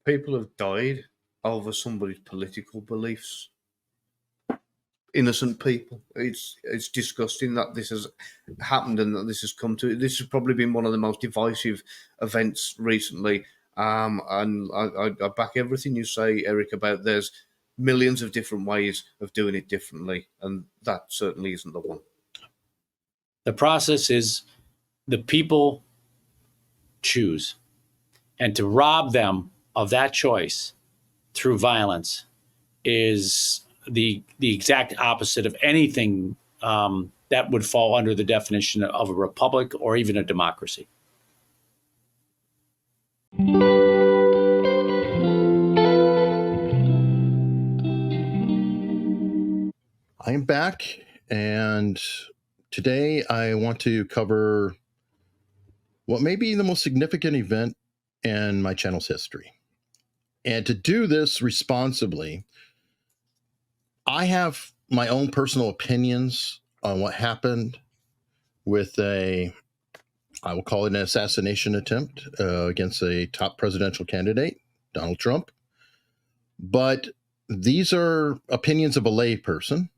People have died over somebody's political beliefs. Innocent people. It's disgusting that this has happened and that this has come to. This has probably been one of the most divisive events recently. And I back everything you say, Eric, about there's millions of different ways of doing it differently, and that certainly isn't the one. The process is the people choose, and to rob them of that choice through violence is the exact opposite of anything that would fall under the definition of a republic or even a democracy. I'm back, and today I want to cover what may be the most significant event in my channel's history. And to do this responsibly, I have my own personal opinions on what happened with I will call it an assassination attempt against a top presidential candidate, Donald Trump. But these are opinions of a lay person.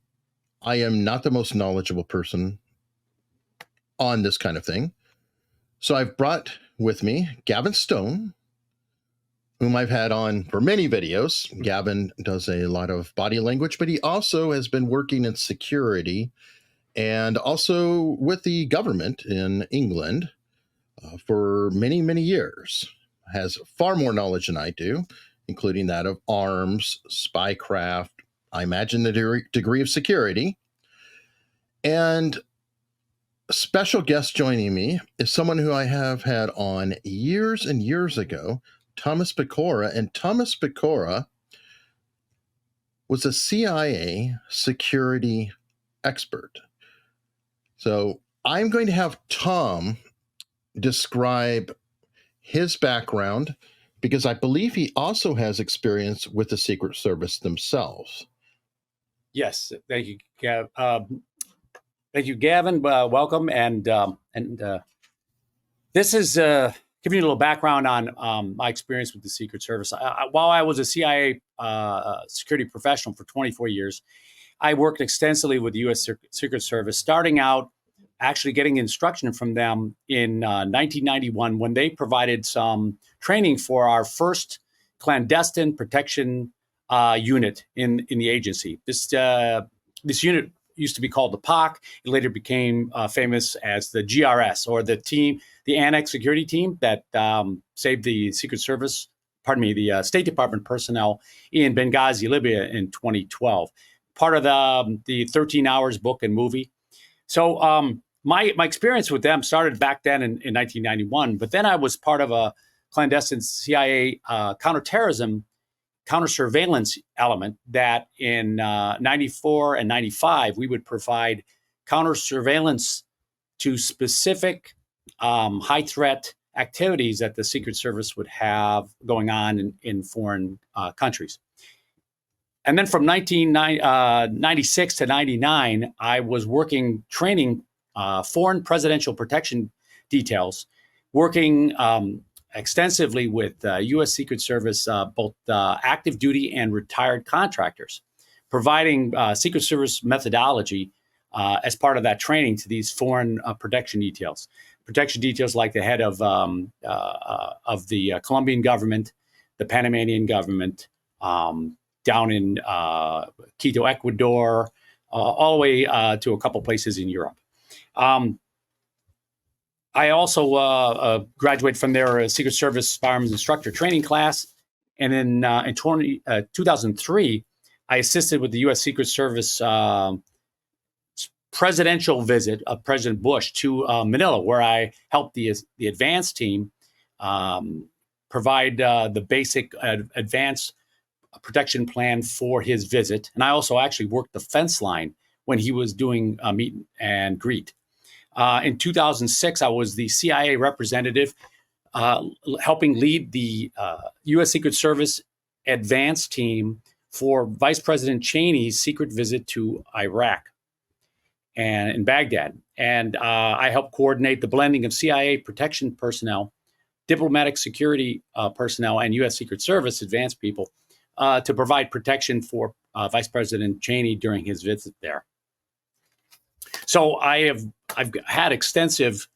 I am not the most knowledgeable person on this kind of thing. So I've brought with me Gavin Stone, whom I've had on for many videos. Gavin does a lot of body language, but he also has been working in security and also with the government in England for many, many years. Has far more knowledge than I do, including that of arms, spycraft, I imagine the degree of security. And a special guest joining me is someone who I have had on years and years ago, Thomas Pecora. And Thomas Pecora was a CIA security expert. So I'm going to have Tom describe his background, because I believe he also has experience with the Secret Service themselves. Yes, thank you, Gav. Thank you, Gavin. Welcome, and this is giving you a little background on my experience with the Secret Service. While I was a CIA security professional for 24 years, I worked extensively with the U.S. Secret Service, starting out actually getting instruction from them in 1991 when they provided some training for our first clandestine protection unit in the agency. This unit used to be called the POC. It later became famous as the GRS, or the Annex Security Team that saved the Secret Service, the State Department personnel in Benghazi, Libya in 2012. Part of the 13 Hours book and movie. So my experience with them started back then in 1991, but then I was part of a clandestine CIA counterterrorism, counter-surveillance element that in 94 and 95, we would provide counter-surveillance to specific high-threat activities that the Secret Service would have going on in foreign countries. And then from 1996 to 99, I was training foreign presidential protection details, working extensively with U.S. Secret Service, both active duty and retired contractors, providing Secret Service methodology as part of that training to these foreign protection details. Protection details like the head of the Colombian government, the Panamanian government, down in Quito, Ecuador, all the way to a couple places in Europe. I also graduated from their Secret Service firearms instructor training class. And in 2003, I assisted with the U.S. Secret Service presidential visit of President Bush to Manila, where I helped the advance team provide the basic advance protection plan for his visit. And I also actually worked the fence line when he was doing meet and greet. In 2006, I was the CIA representative helping lead the U.S. Secret Service advance team for Vice President Cheney's secret visit to Iraq and in Baghdad. And I helped coordinate the blending of CIA protection personnel diplomatic security personnel and U.S. Secret Service advanced people to provide protection for Vice President Cheney during his visit there. So I've had extensive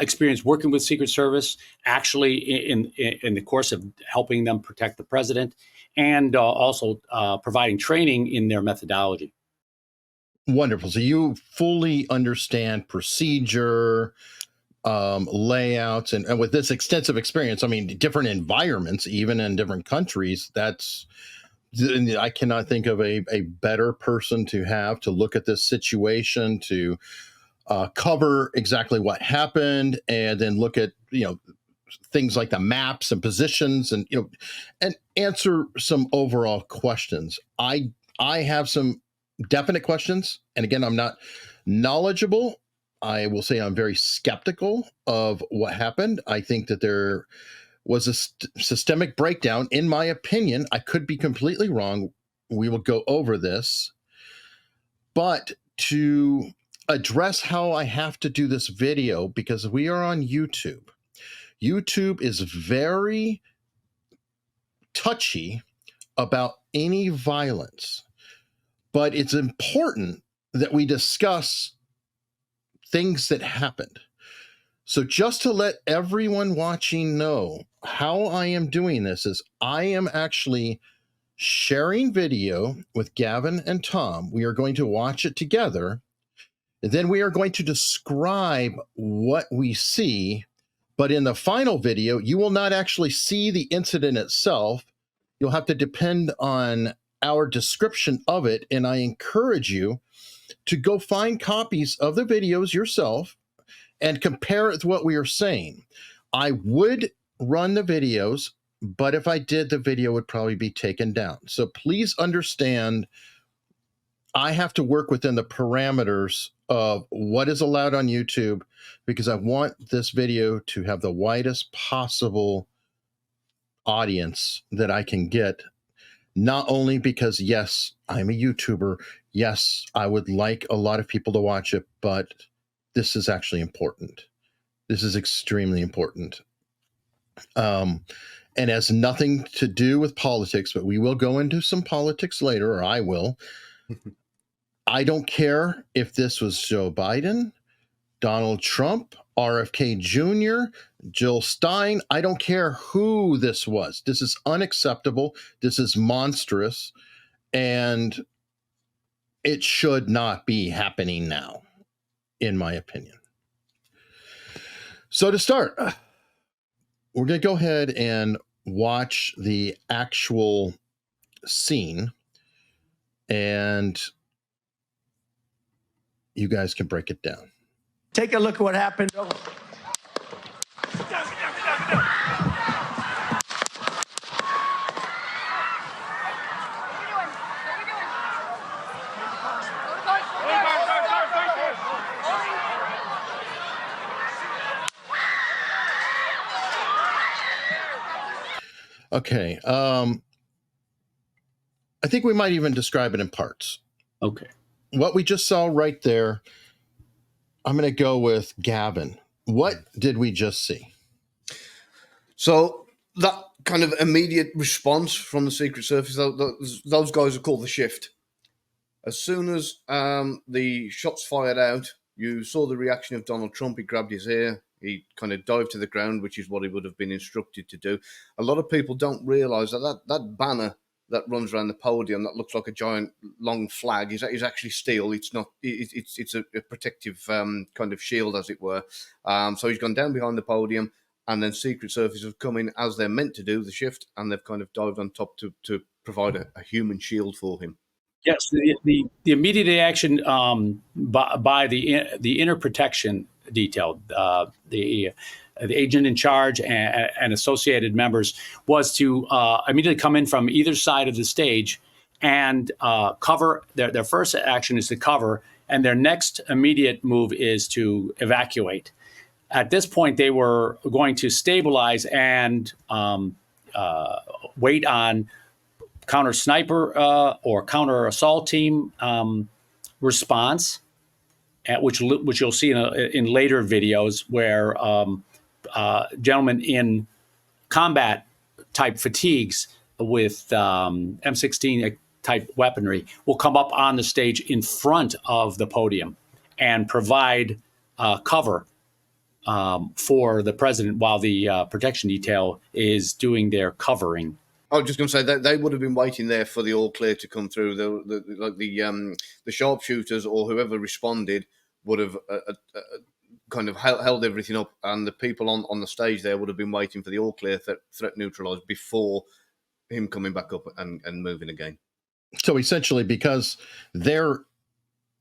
experience working with Secret Service, actually in the course of helping them protect the president, and also providing training in their methodology. Wonderful. So you fully understand procedure, layouts, and with this extensive experience, I mean, different environments, even in different countries, I cannot think of a better person to have to look at this situation, to cover exactly what happened, and then look at, things like the maps and positions, and, and answer some overall questions. I have some definite questions. And again, I'm not knowledgeable. I will say I'm very skeptical of what happened. I think that there was a systemic breakdown, in my opinion. I could be completely wrong. We will go over this. But to address how I have to do this video, because we are on YouTube. YouTube is very touchy about any violence, but it's important that we discuss things that happened. So just to let everyone watching know how I am doing this is I am actually sharing video with Gavin and Tom. We are going to watch it together. And then we are going to describe what we see. But in the final video, you will not actually see the incident itself. You'll have to depend on our description of it. And I encourage you to go find copies of the videos yourself and compare it to what we are saying. I would run the videos, but if I did, the video would probably be taken down. So please understand, I have to work within the parameters of what is allowed on YouTube, because I want this video to have the widest possible audience that I can get. Not only because, yes, I'm a YouTuber. Yes, I would like a lot of people to watch it, but this is actually important. This is extremely important. And has nothing to do with politics, but we will go into some politics later, or I will. I don't care if this was Joe Biden, Donald Trump, RFK Jr., Jill Stein. I don't care who this was. This is unacceptable. This is monstrous. And it should not be happening now, in my opinion. So to start, we're going to go ahead and watch the actual scene, and you guys can break it down. Take a look at what happened. Okay. I think we might even describe it in parts. Okay. What we just saw right there, I'm going to go with Gavin. What did we just see? So that kind of immediate response from the Secret Service, those guys are called the shift. As soon as the shots fired out, you saw the reaction of Donald Trump. He grabbed his ear. He kind of dived to the ground, which is what he would have been instructed to do. A lot of people don't realize that banner that runs around the podium that looks like a giant long flag is actually steel. It's not. It's a protective kind of shield, as it were. So he's gone down behind the podium, and then Secret Service have come in as they're meant to do, the shift, and they've kind of dived on top to provide a human shield for him. Yes, the immediate reaction by the inner protection detail, the agent in charge and associated members, was to immediately come in from either side of the stage and cover. Their first action is to cover, and their next immediate move is to evacuate. At this point, they were going to stabilize and wait on counter sniper or counter assault team response, which you'll see in later videos, where gentlemen in combat type fatigues with M16 type weaponry will come up on the stage in front of the podium and provide cover for the president while the protection detail is doing their covering. I was just going to say that they would have been waiting there for the all clear to come through. The sharpshooters or whoever responded would have kind of held everything up, and the people on the stage there would have been waiting for the all clear threat neutralized before him coming back up and moving again. So essentially, because they're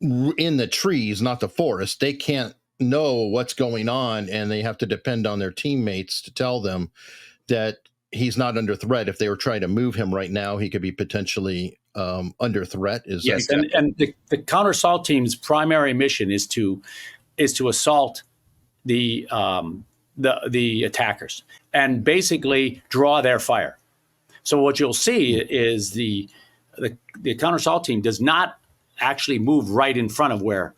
in the trees, not the forest, they can't know what's going on, and they have to depend on their teammates to tell them that he's not under threat. If they were trying to move him right now, he could be potentially under threat. Yes, and the counter assault team's primary mission is to assault the attackers and basically draw their fire. So what you'll see is the counter assault team does not actually move right in front of where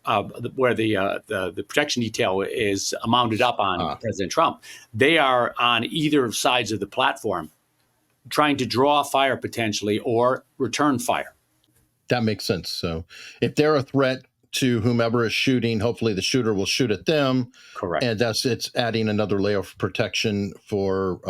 the protection detail is mounted up on President Trump. They are on either sides of the platform, trying to draw fire potentially or return fire. That makes sense. So if they're a threat to whomever is shooting, hopefully the shooter will shoot at them. Correct. And it's adding another layer of protection for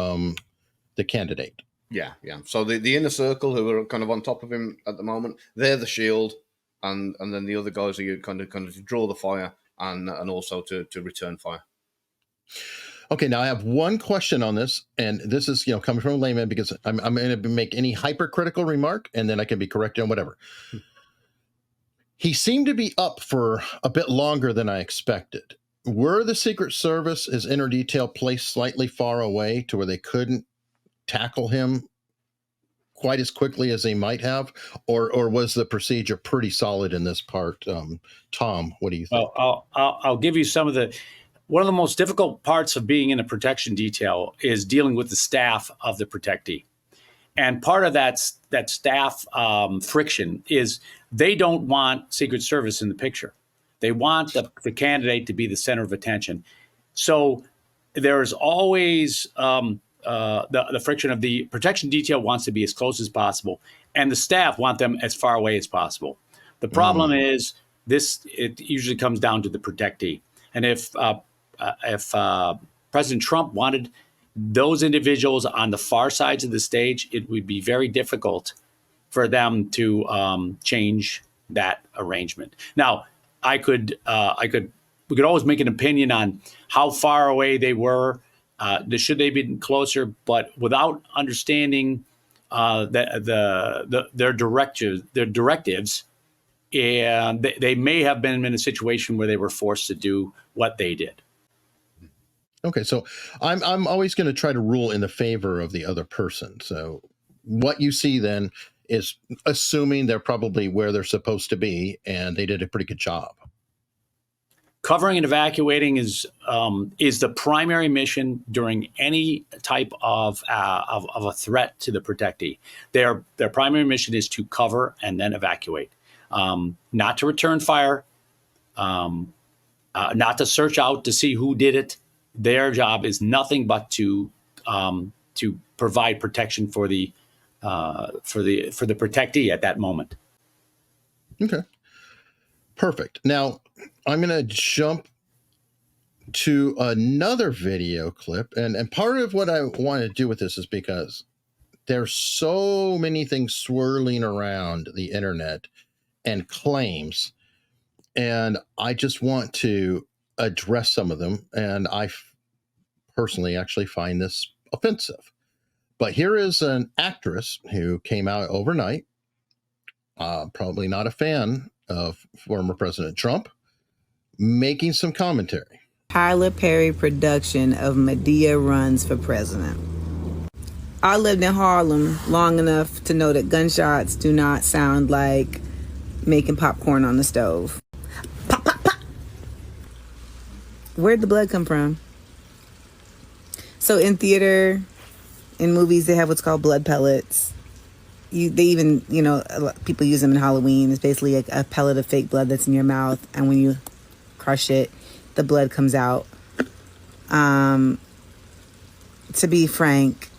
the candidate. Yeah. So the inner circle, who are kind of on top of him at the moment, they're the shield, and then the other guys are kind of to draw the fire and also to return fire. Okay, now I have one question on this, and this is coming from a layman, because I'm going to make any hypercritical remark, and then I can be corrected on whatever. He seemed to be up for a bit longer than I expected. Were the Secret Service, his inner detail, placed slightly far away to where they couldn't tackle him quite as quickly as they might have, or was the procedure pretty solid in this part? Tom, what do you think? Well, I'll give you some of the. One of the most difficult parts of being in a protection detail is dealing with the staff of the protectee. And part of that staff friction is they don't want Secret Service in the picture. They want the candidate to be the center of attention. So there's always the friction of the protection detail wants to be as close as possible, and the staff want them as far away as possible. The problem is it usually comes down to the protectee. And if President Trump wanted those individuals on the far sides of the stage, it would be very difficult for them to change that arrangement. Now, we could always make an opinion on how far away they were. Should they be closer? But without understanding their directives, and they may have been in a situation where they were forced to do what they did. Okay, so I'm always going to try to rule in the favor of the other person. So what you see then is assuming they're probably where they're supposed to be, and they did a pretty good job. Covering and evacuating is the primary mission during any type of a threat to the protectee. Their primary mission is to cover and then evacuate, not to return fire, not to search out to see who did it. Their job is nothing but to provide protection for the protectee at that moment. Okay, perfect. Now I'm going to jump to another video clip, and part of what I want to do with this is because there's so many things swirling around the internet and claims, and I just want to address some of them, and I personally actually find this offensive. But here is an actress who came out overnight, probably not a fan of former President Trump, making some commentary. Tyler Perry production of Medea Runs for President. I lived in Harlem long enough to know that gunshots do not sound like making popcorn on the stove. Pop, pop, pop. Where'd the blood come from? So in theater, in movies, they have what's called blood pellets. They even, people use them in Halloween. It's basically a pellet of fake blood that's in your mouth, and when you crush it, the blood comes out. To be frank,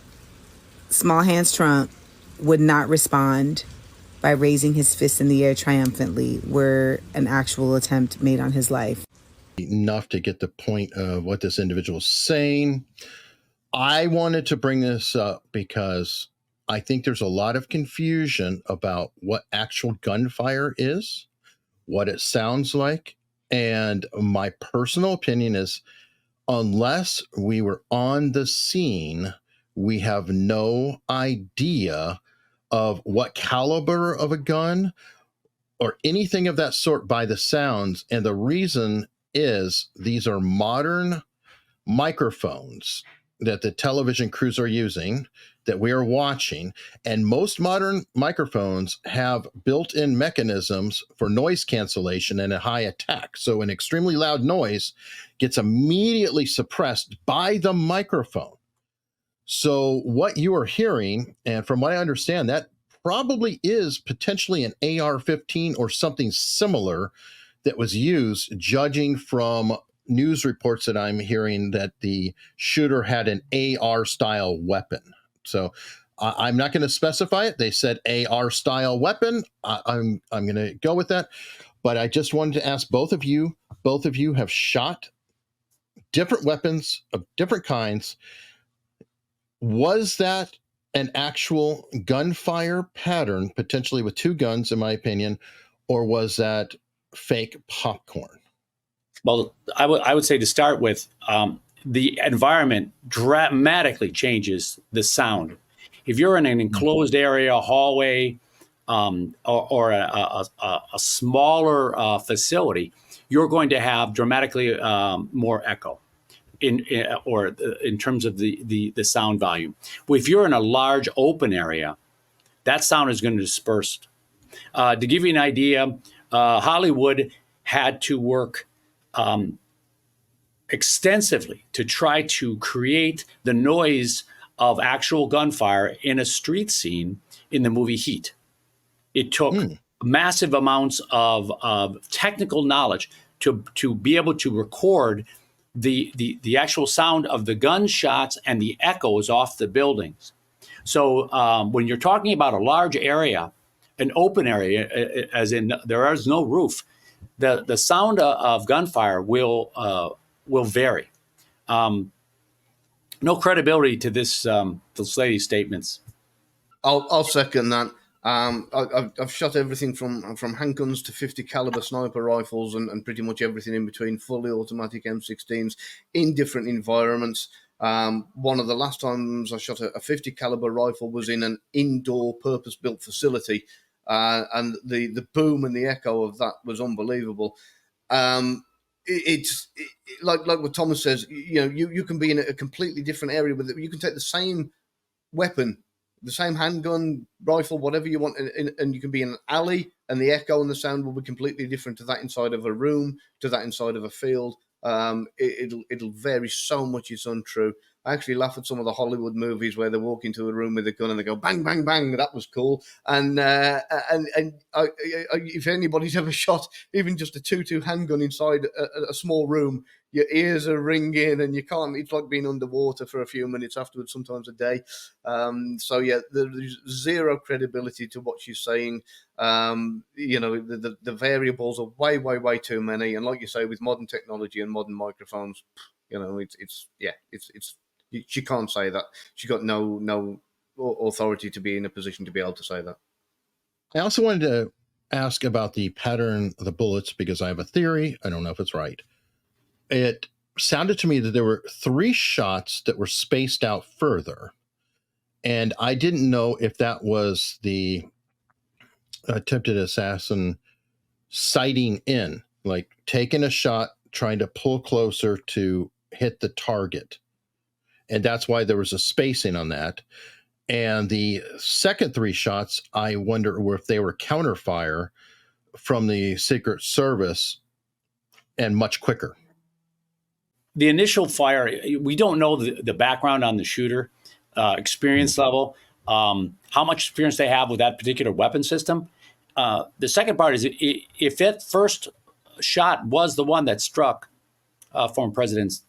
Small Hands Trump would not respond by raising his fist in the air triumphantly were an actual attempt made on his life. Enough to get the point of what this individual is saying. I wanted to bring this up because I think there's a lot of confusion about what actual gunfire is, what it sounds like. And my personal opinion is, unless we were on the scene, we have no idea of what caliber of a gun or anything of that sort by the sounds. And the reason is these are modern microphones that the television crews are using, that we are watching. And most modern microphones have built-in mechanisms for noise cancellation and a high attack. So an extremely loud noise gets immediately suppressed by the microphone. So what you are hearing, and from what I understand, that probably is potentially an AR-15 or something similar that was used, judging from news reports that I'm hearing that the shooter had an AR-style weapon. So I'm not going to specify it. They said AR-style weapon. I'm going to go with that. But I just wanted to ask both of you. Both of you have shot different weapons of different kinds. Was that an actual gunfire pattern, potentially with two guns, in my opinion, or was that fake popcorn? Well, I would say to start with, the environment dramatically changes the sound. If you're in an enclosed area, hallway, or a smaller facility, you're going to have dramatically more echo in terms of the sound volume. If you're in a large open area, that sound is going to disperse. To give you an idea, Hollywood had to work extensively to try to create the noise of actual gunfire in a street scene in the movie Heat. It took massive amounts of technical knowledge to be able to record the actual sound of the gunshots and the echoes off the buildings. So when you're talking about a large area, an open area, as in there is no roof, the sound of gunfire will vary. No credibility to this lady's statements. I'll second that. I've shot everything from handguns to 50 caliber sniper rifles and pretty much everything in between, fully automatic M16s in different environments. One of the last times I shot a 50 caliber rifle was in an indoor purpose-built facility, and the boom and the echo of that was unbelievable. It's like what Thomas says. You can be in a completely different area with it. You can take the same weapon, the same handgun, rifle, whatever you want, and you can be in an alley, and the echo and the sound will be completely different to that inside of a room, to that inside of a field. It'll vary so much. It's untrue. I actually laugh at some of the Hollywood movies where they walk into a room with a gun and they go bang, bang, bang. That was cool. And if anybody's ever shot even just a 2-2 handgun inside a small room, your ears are ringing and you can't. It's like being underwater for a few minutes afterwards, sometimes a day. So yeah, there's zero credibility to what she's saying. The variables are way too many. And like you say, with modern technology and modern microphones, she can't say that. She got no authority to be in a position to be able to say that. I also wanted to ask about the pattern of the bullets because I have a theory. I don't know if it's right. It sounded to me that there were 3 shots that were spaced out further. And I didn't know if that was the attempted assassin sighting in, like taking a shot, trying to pull closer to hit the target. And that's why there was a spacing on that. And the second 3 shots, I wonder if they were counterfire from the Secret Service and much quicker. The initial fire, we don't know the background on the shooter, experience level, how much experience they have with that particular weapon system. The second part is if that first shot was the one that struck former President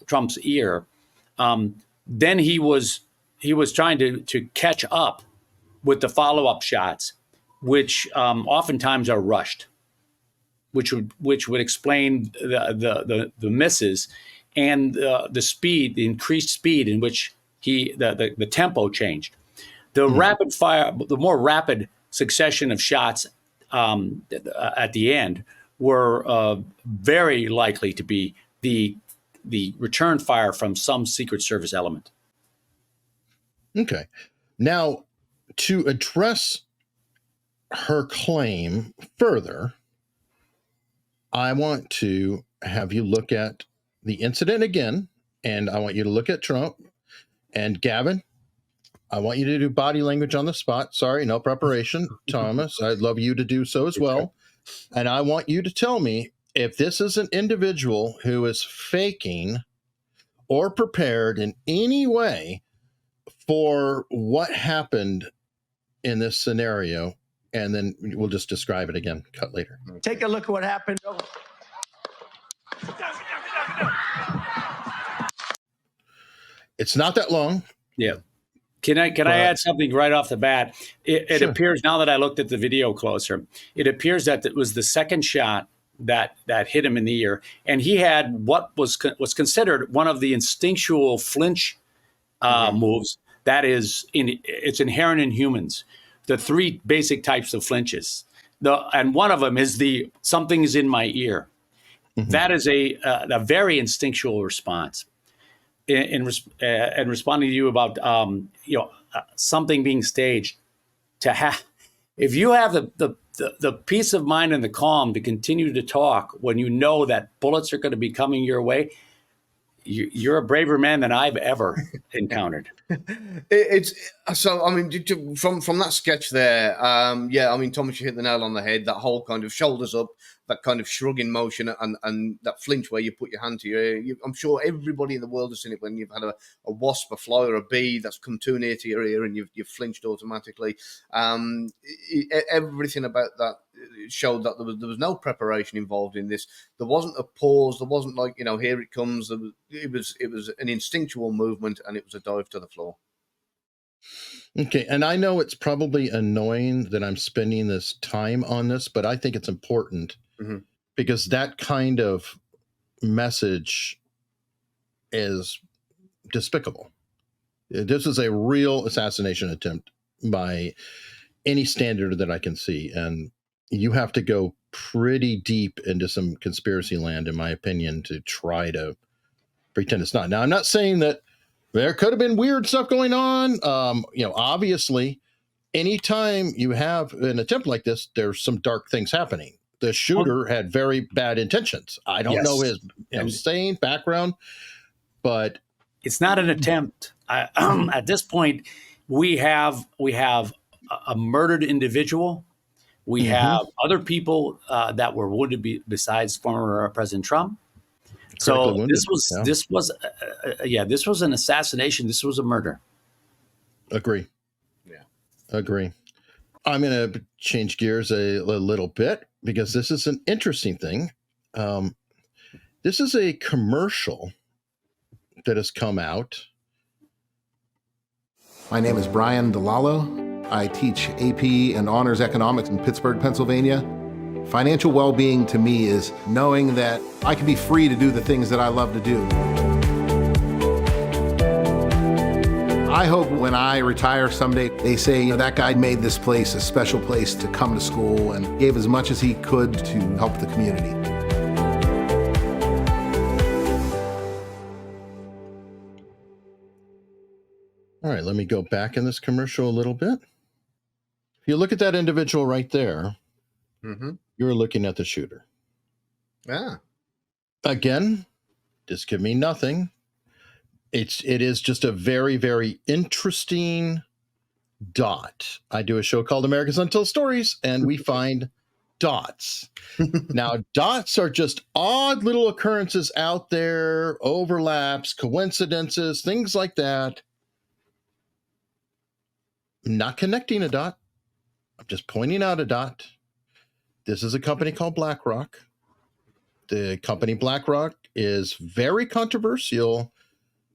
Trump's ear. Then he was trying to catch up with the follow-up shots, which oftentimes are rushed, which would explain the misses and the increased speed in which the tempo changed. The rapid fire, the more rapid succession of shots at the end were very likely to be the return fire from some Secret Service element. Okay. Now, to address her claim further, I want to have you look at the incident again, and I want you to look at Trump. And Gavin, I want you to do body language on the spot. Sorry, no preparation. Thomas, I'd love you to do so as well. And I want you to tell me if this is an individual who is faking or prepared in any way for what happened in this scenario, and then we'll just describe it again. Cut later. Take a look at what happened. It's not that long. Yeah. Can I add something right off the bat? It Sure. appears, now that I looked at the video closer, it appears that it was the second shot that hit him in the ear, and he had what was considered one of the instinctual flinch moves. That is, it's inherent in humans. The three basic types of flinches, and one of them is the something's in my ear. Mm-hmm. That is a very instinctual response. In responding to you about something being staged, if you have the peace of mind and the calm to continue to talk when you know that bullets are going to be coming your way, you're a braver man than I've ever encountered. It's so. I mean, from that sketch there, yeah. I mean, Thomas, you hit the nail on the head. That whole kind of shoulders up, that kind of shrugging motion, and that flinch where you put your hand to your ear. I'm sure everybody in the world has seen it when you've had a wasp, a fly, or a bee that's come too near to your ear, and you've flinched automatically. Everything about that showed that there was no preparation involved in this. There wasn't a pause. There wasn't like, here it comes. It was an instinctual movement, and it was a dive to the floor. Okay, and I know it's probably annoying that I'm spending this time on this, but I think it's important because that kind of message is despicable. This is a real assassination attempt by any standard that I can see, and you have to go pretty deep into some conspiracy land, in my opinion, to try to pretend it's not. Now, I'm not saying that there could have been weird stuff going on. Obviously, anytime you have an attempt like this, there's some dark things happening. The shooter had very bad intentions. I don't know his insane background, but it's not an attempt. At this point, we have a murdered individual. We have other people that were wounded besides former President Trump. So this was an assassination. This was a murder. Agree. Yeah. Agree. I'm going to change gears a little bit because this is an interesting thing. This is a commercial that has come out. My name is Brian DeLallo. I teach AP and Honors Economics in Pittsburgh, Pennsylvania. Financial well-being to me is knowing that I can be free to do the things that I love to do. I hope when I retire someday, they say, that guy made this place a special place to come to school and gave as much as he could to help the community. All right, let me go back in this commercial a little bit. If you look at that individual right there, you're looking at the shooter. Yeah. Again, this could mean nothing. It is just a very, very interesting dot. I do a show called America's Untold Stories, and we find dots. Now, dots are just odd little occurrences out there, overlaps, coincidences, things like that. I'm not connecting a dot. I'm just pointing out a dot. This is a company called BlackRock. The company BlackRock is very controversial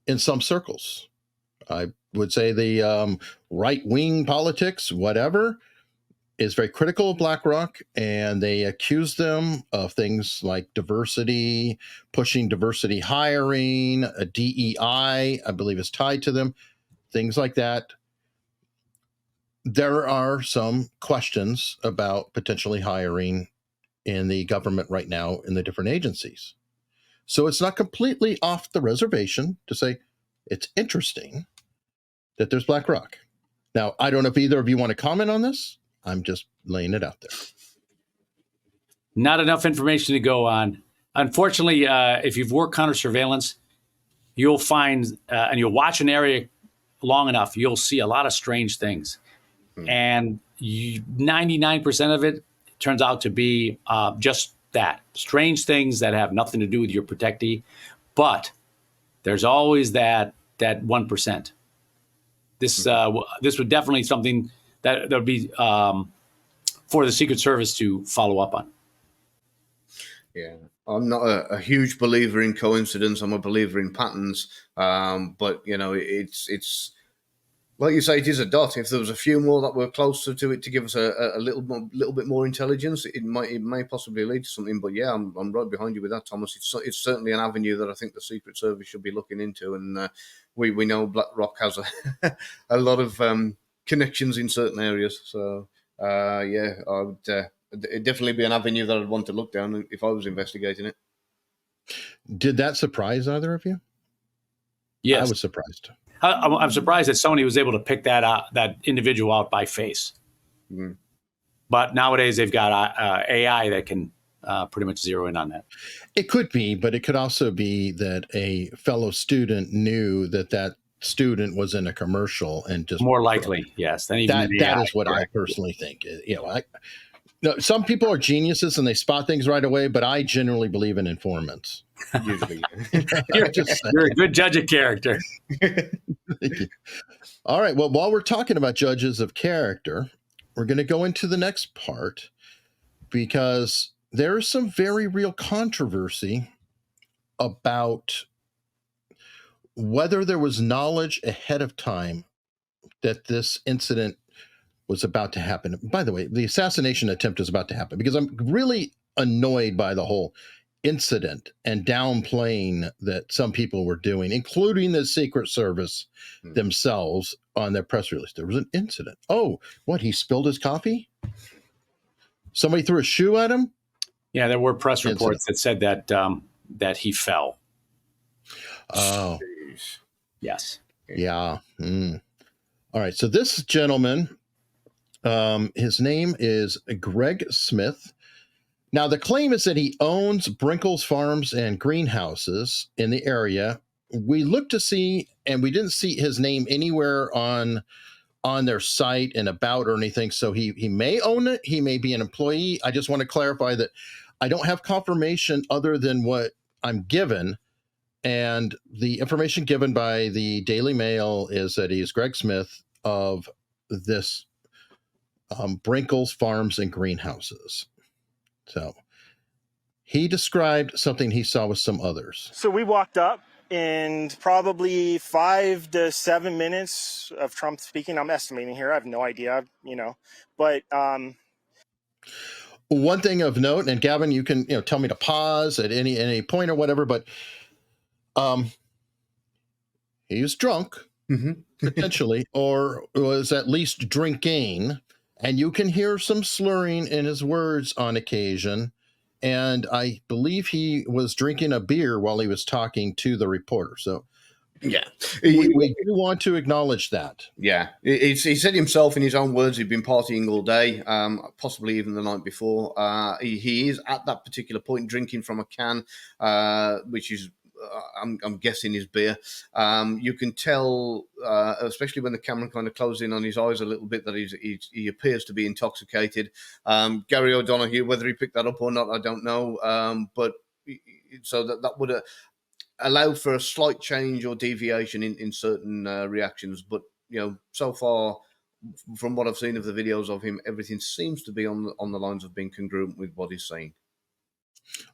in some circles. I would say the right-wing politics, whatever, is very critical of BlackRock, and they accuse them of things like diversity, pushing diversity hiring, a DEI, I believe is tied to them, things like that. There are some questions about potentially hiring in the government right now in the different agencies. So it's not completely off the reservation to say it's interesting that there's BlackRock. Now, I don't know if either of you want to comment on this. I'm just laying it out there. Not enough information to go on. Unfortunately, if you've worked counter surveillance, you'll find, and you'll watch an area long enough, you'll see a lot of strange things. And 99% of it turns out to be just that, strange things that have nothing to do with your protectee. But there's always that 1%. This would definitely something that would be for the Secret Service to follow up on. Yeah, I'm not a huge believer in coincidence. I'm a believer in patterns. But you know, it's like you say, it is a dot. If there was a few more that were closer to it to give us a little bit more intelligence, it may possibly lead to something. But yeah, I'm right behind you with that, Thomas. It's certainly an avenue that I think the Secret Service should be looking into, and we know BlackRock has a lot of connections in certain areas. So yeah, I would it'd definitely be an avenue that I'd want to look down if I was investigating it. Did that surprise either of you? Yes, I was surprised. I'm surprised that Sony was able to pick that individual out by face. Mm. But nowadays they've got AI that can pretty much zero in on that. It could be, but it could also be that a fellow student knew that student was in a commercial and just More likely, yes. Than even that is what I personally think. You know, some people are geniuses and they spot things right away, but I generally believe in informants. Usually, You're a good judge of character. Thank you. All right. Well, while we're talking about judges of character, we're going to go into the next part because there is some very real controversy about whether there was knowledge ahead of time that this incident was about to happen. By the way, the assassination attempt is about to happen because I'm really annoyed by the whole incident and downplaying that some people were doing, including the Secret Service themselves on their press release. There was an incident. Oh, what? He spilled his coffee? Somebody threw a shoe at him? Yeah, there were press reports that said that he fell. Oh, yes. Yeah. All right. So this gentleman, his name is Greg Smith. Now, the claim is that he owns Brinkles Farms and greenhouses in the area. We looked to see, and we didn't see his name anywhere on their site and about or anything. So he may own it. He may be an employee. I just want to clarify that I don't have confirmation other than what I'm given. And the information given by the Daily Mail is that he's Greg Smith of this Brinkles Farms and greenhouses. So he described something he saw with some others. So we walked up, and probably 5 to 7 minutes of Trump speaking. I'm estimating here. I have no idea, but one thing of note, and Gavin, you can tell me to pause at any point or whatever, but he was drunk, potentially, or was at least drinking. And you can hear some slurring in his words on occasion. And I believe he was drinking a beer while he was talking to the reporter. So, yeah, we do want to acknowledge that. Yeah, he said himself in his own words he'd been partying all day, possibly even the night before. He is at that particular point drinking from a can, which is I'm guessing his beer. You can tell, especially when the camera kind of closes in on his eyes a little bit, that he appears to be intoxicated. Gary O'Donoghue, whether he picked that up or not, I don't know. But so that would allow for a slight change or deviation in certain reactions. But so far, from what I've seen of the videos of him, everything seems to be on the lines of being congruent with what he's saying.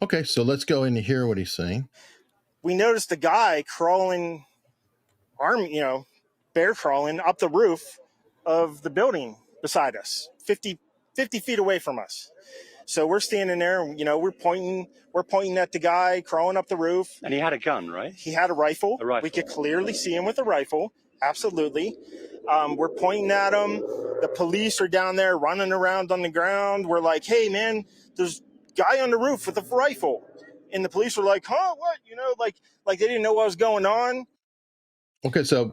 Okay, so let's go in and hear what he's saying. we noticed a guy crawling, bear crawling up the roof of the building beside us, 50 feet away from us. So we're standing there, we're pointing at the guy crawling up the roof. And he had a gun, right? He had a rifle. A rifle. We could clearly see him with a rifle. Absolutely. We're pointing at him. The police are down there running around on the ground. We're like, hey, man, there's a guy on the roof with a rifle. And the police were like, huh, what? Like they didn't know what was going on. Okay, so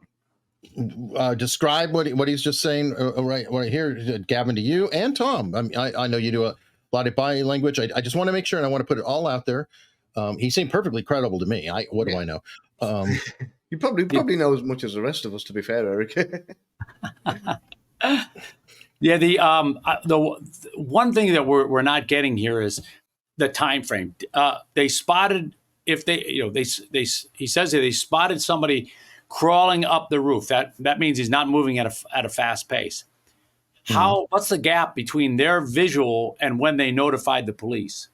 describe what he's just saying right here, Gavin, to you and Tom. I know you do a lot of body language. I just want to make sure, and I want to put it all out there. He seemed perfectly credible to me. What do I know? You probably know as much as the rest of us, to be fair, Eric. Yeah, the one thing that we're not getting here is the time frame. They spotted he says that they spotted somebody crawling up the roof. That means he's not moving at a fast pace. What's the gap between their visual and when they notified the police?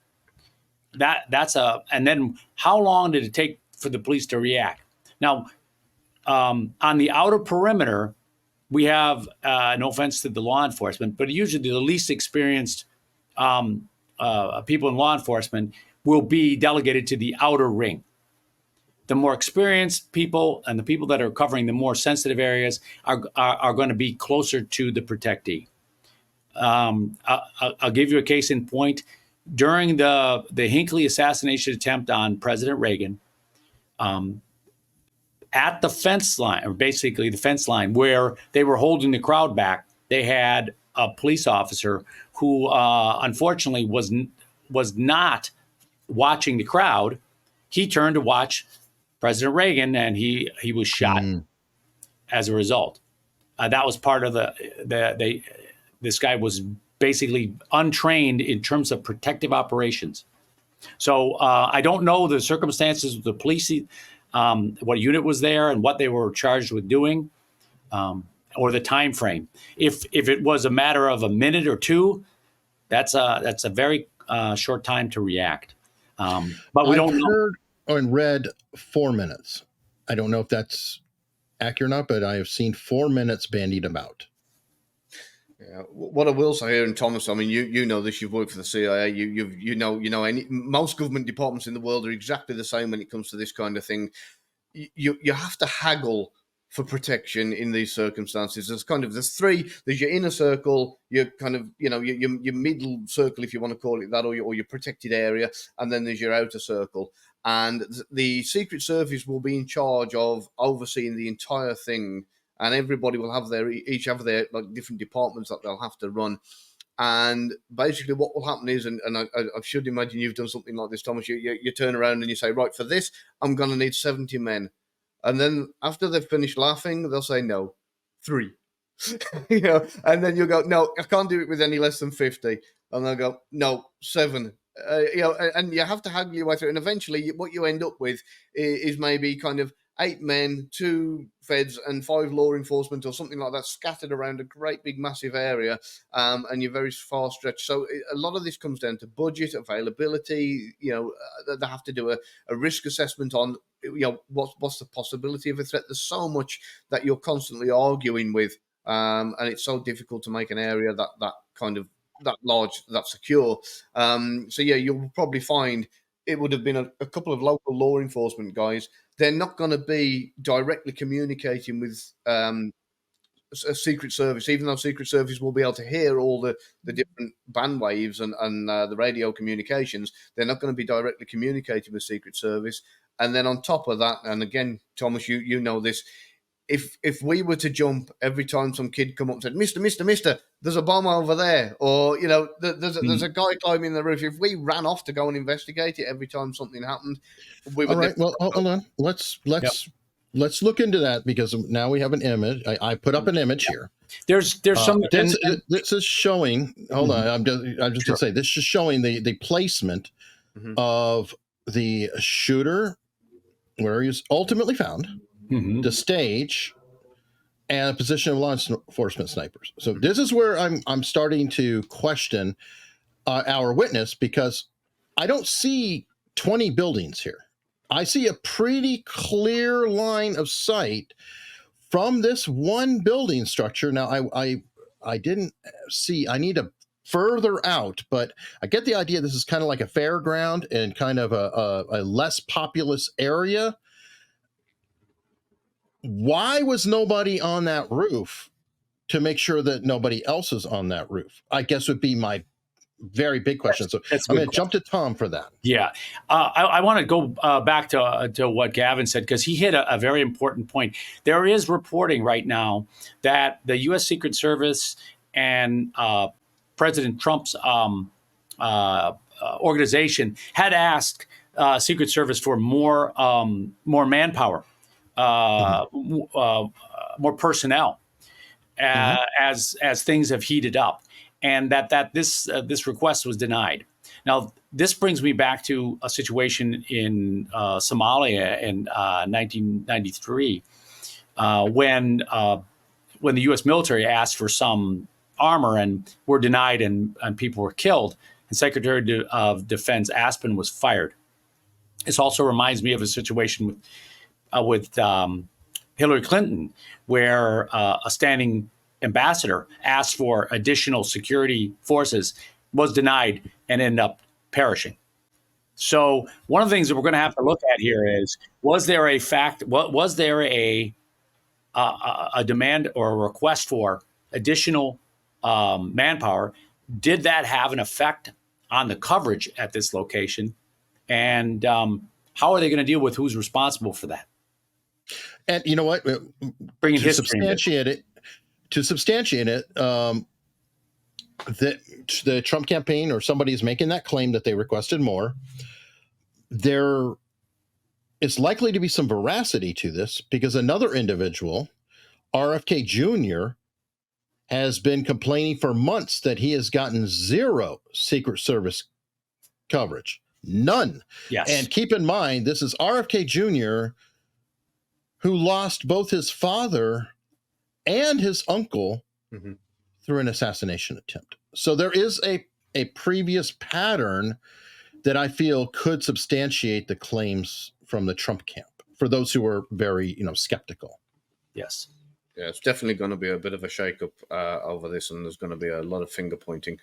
And then how long did it take for the police to react? Now, on the outer perimeter, we have, no offense to the law enforcement, but usually the least experienced people in law enforcement will be delegated to the outer ring. The more experienced people and the people that are covering the more sensitive areas are going to be closer to the protectee. I'll give you a case in point. During the Hinckley assassination attempt on President Reagan, at the fence line, or basically the fence line where they were holding the crowd back, they had a police officer who unfortunately was not watching the crowd. He turned to watch President Reagan, and he was shot as a result. That was part of this guy was basically untrained in terms of protective operations. So I don't know the circumstances of the police, what unit was there and what they were charged with doing, or the time frame. If it was a matter of a minute or two, that's a very short time to react. But we don't know. Heard and read 4 minutes. I don't know if that's accurate or not, but I have seen 4 minutes bandied about. Yeah. What I will say here, and Thomas, I mean, you know this. You've worked for the CIA. You know. Most government departments in the world are exactly the same when it comes to this kind of thing. You have to haggle for protection in these circumstances. There's three. There's your inner circle, your kind of your middle circle, if you want to call it that, or your protected area, and then there's your outer circle. And the Secret Service will be in charge of overseeing the entire thing. And everybody will have each have their like different departments that they'll have to run. And basically what will happen is, and I should imagine you've done something like this, Thomas, you turn around and you say, right, for this, I'm going to need 70 men. And then after they've finished laughing, they'll say, no, 3. And then you'll go, no, I can't do it with any less than 50. And they'll go, no, 7. And you have to haggle your way through. And eventually what you end up with is maybe kind of 8 men, 2 feds, and 5 law enforcement or something like that scattered around a great big massive area, and you're very far stretched. So a lot of this comes down to budget, availability. They have to do a risk assessment on what's the possibility of a threat. There's so much that you're constantly arguing with, and it's so difficult to make an area that large, that secure. So yeah, you'll probably find it would have been a couple of local law enforcement guys. They're not going to be directly communicating with a Secret Service, even though Secret Service will be able to hear all the different band waves and the radio communications. They're not going to be directly communicating with Secret Service. And then on top of that, and again, Thomas, you know this, if we were to jump every time some kid come up and said, Mister, there's a bomb over there, or there's a guy climbing the roof. If we ran off to go and investigate it every time something happened, we would. All right. Well, hold on. Let's look into that, because now we have an image. I put up an image here. There's some. This is showing. Hold on. I'm just going to say this is showing the placement of the shooter where he was ultimately found. The stage, and a position of law enforcement snipers. So this is where I'm starting to question our witness, because I don't see 20 buildings here. I see a pretty clear line of sight from this one building structure. Now, I didn't see, I need to further out, but I get the idea this is kind of like a fairground and kind of a less populous area. Why was nobody on that roof to make sure that nobody else is on that roof? I guess would be my very big question. So I'm going to jump to Tom for that. Yeah. I want to go back to what Gavin said, because he hit a very important point. There is reporting right now that the U.S. Secret Service and President Trump's organization had asked Secret Service for more manpower, more personnel, as things have heated up, and that this request was denied. Now, this brings me back to a situation in Somalia in 1993, when the U.S. military asked for some armor and were denied, and people were killed, and Secretary of Defense Aspen was fired. This also reminds me of a situation with Hillary Clinton, where a standing ambassador asked for additional security forces, was denied, and ended up perishing. So one of the things that we're going to have to look at here is, was there a demand or a request for additional manpower? Did that have an effect on the coverage at this location? And how are they going to deal with who's responsible for that? And you know what? Bringing to history substantiate it, the Trump campaign or somebody is making that claim that they requested more. There is likely to be some veracity to this, because another individual, RFK Jr., has been complaining for months that he has gotten zero Secret Service coverage. None. Yes. And keep in mind, this is RFK Jr., who lost both his father and his uncle through an assassination attempt. So there is a previous pattern that I feel could substantiate the claims from the Trump camp, for those who are very, skeptical. Yes. Yeah, it's definitely going to be a bit of a shake-up over this, and there's going to be a lot of finger pointing.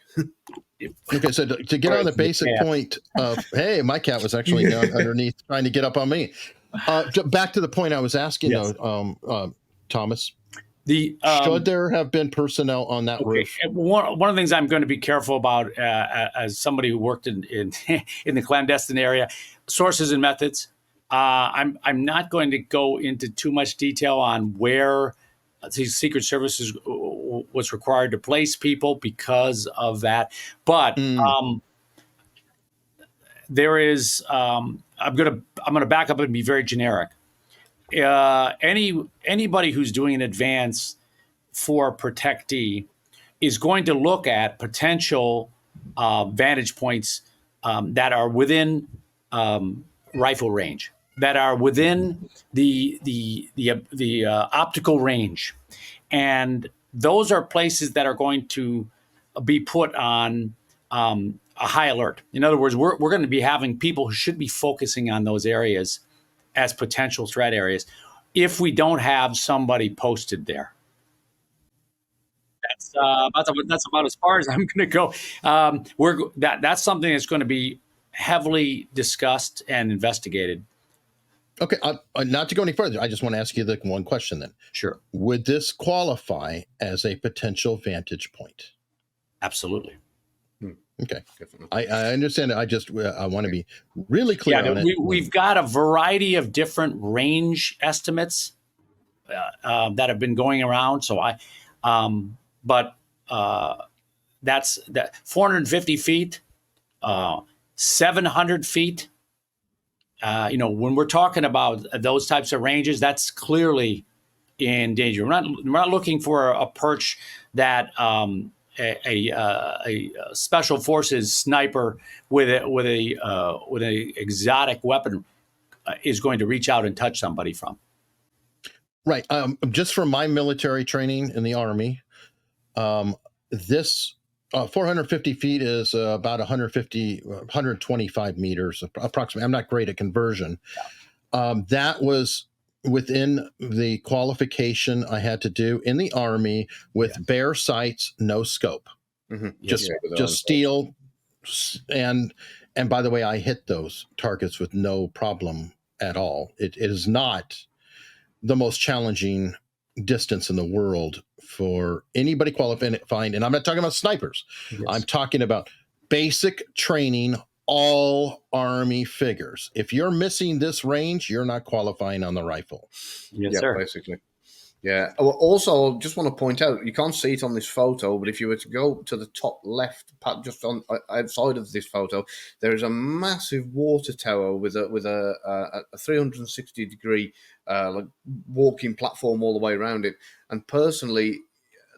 Okay, so to get on the basic point of, hey, my cat was actually underneath trying to get up on me. Back to the point I was asking, though, Thomas. Should there have been personnel on that roof? One of the things I'm going to be careful about, as somebody who worked in the clandestine area, sources and methods. I'm not going to go into too much detail on where the Secret Service was required to place people because of that, but there is. I'm going to back up and be very generic. Anybody who's doing an advance for protectee is going to look at potential vantage points that are within rifle range, that are within the optical range, and those are places that are going to be put on a high alert. In other words, we're going to be having people who should be focusing on those areas as potential threat areas if we don't have somebody posted there. That's about as far as I'm going to go. That's something that's going to be heavily discussed and investigated. Okay, not to go any further, I just want to ask you the one question then. Sure. Would this qualify as a potential vantage point? Absolutely. Okay. I understand it. I want to be really clear on it. We've got a variety of different range estimates that have been going around. So that's 450 feet, 700 feet. When we're talking about those types of ranges, that's clearly in danger. We're not looking for a perch that a special forces sniper with an exotic weapon is going to reach out and touch somebody from. Right. Just from my military training in the Army, this 450 feet is about 125 meters approximately. I'm not great at conversion. That was within the qualification I had to do in the Army with bare sights, no scope. Mm-hmm. Just steel. And by the way, I hit those targets with no problem at all. It is not the most challenging distance in the world for anybody qualifying. And I'm not talking about snipers. Yes. I'm talking about basic training, all Army figures. If you're missing this range, you're not qualifying on the rifle. Yes, Yeah, sir. basically. Yeah. Also, I just want to point out, you can't see it on this photo, but if you were to go to the top left, just on outside of this photo, there is a massive water tower with a 360-degree like walking platform all the way around it. And personally,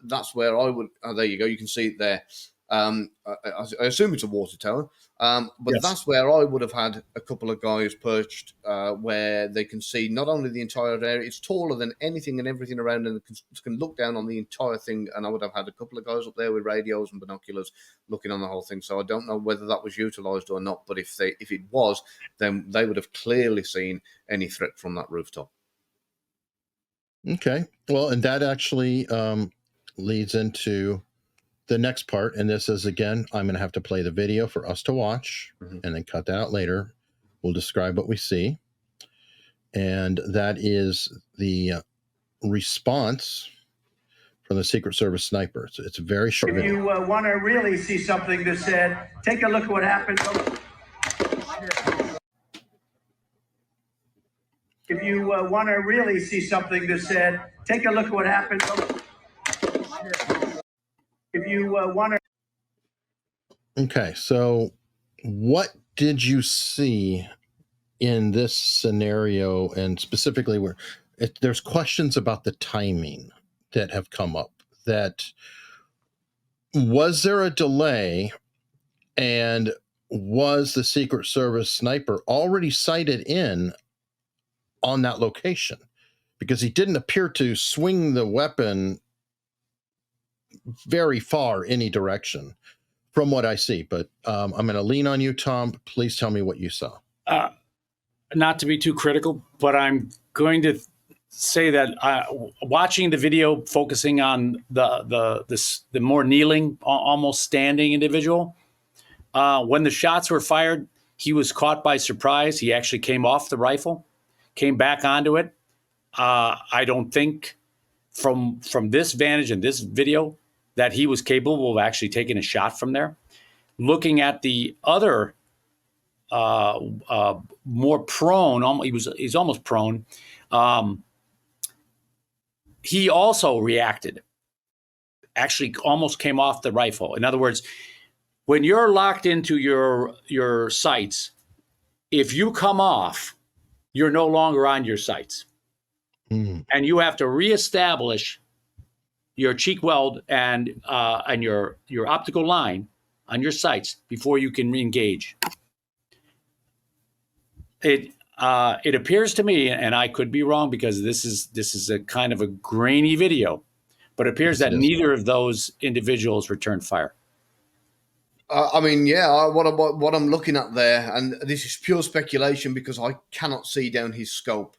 that's where I would. Oh, there you go. You can see it there. I assume it's a water tower, but Yes. that's where I would have had a couple of guys perched where they can see not only the entire area, it's taller than anything and everything around, and can look down on the entire thing. And I would have had a couple of guys up there with radios and binoculars looking on the whole thing. So I don't know whether that was utilised or not, but if it was, then they would have clearly seen any threat from that rooftop. Okay. Well, and that actually leads into the next part. And this is, again, I'm going to have to play the video for us to watch and then cut that out later. We'll describe what we see. And that is the response from the Secret Service sniper. It's a very short If video. you want to really see something that's said, take a look at what happened. If you want to really see something that's said, take a look at what happened. If you want to. Okay, so what did you see in this scenario, and specifically where there's questions about the timing that have come up? That was there a delay, and was the Secret Service sniper already sighted in on that location? Because he didn't appear to swing the weapon very far any direction from what I see. But I'm going to lean on you, Tom. Please tell me what you saw. Not to be too critical, but I'm going to say that watching the video, focusing on the more kneeling, almost standing individual, when the shots were fired, he was caught by surprise. He actually came off the rifle, came back onto it. I don't think from this vantage in this video that he was capable of actually taking a shot from there. Looking at the other more prone, he's almost prone. He also reacted, actually almost came off the rifle. In other words, when you're locked into your sights, if you come off, you're no longer on your sights. And you have to reestablish your cheek weld and your optical line on your sights before you can re-engage. It appears to me, and I could be wrong because this is a kind of a grainy video, but it appears that neither of those individuals returned fire. I mean, yeah, what I'm looking at there, and this is pure speculation because I cannot see down his scope.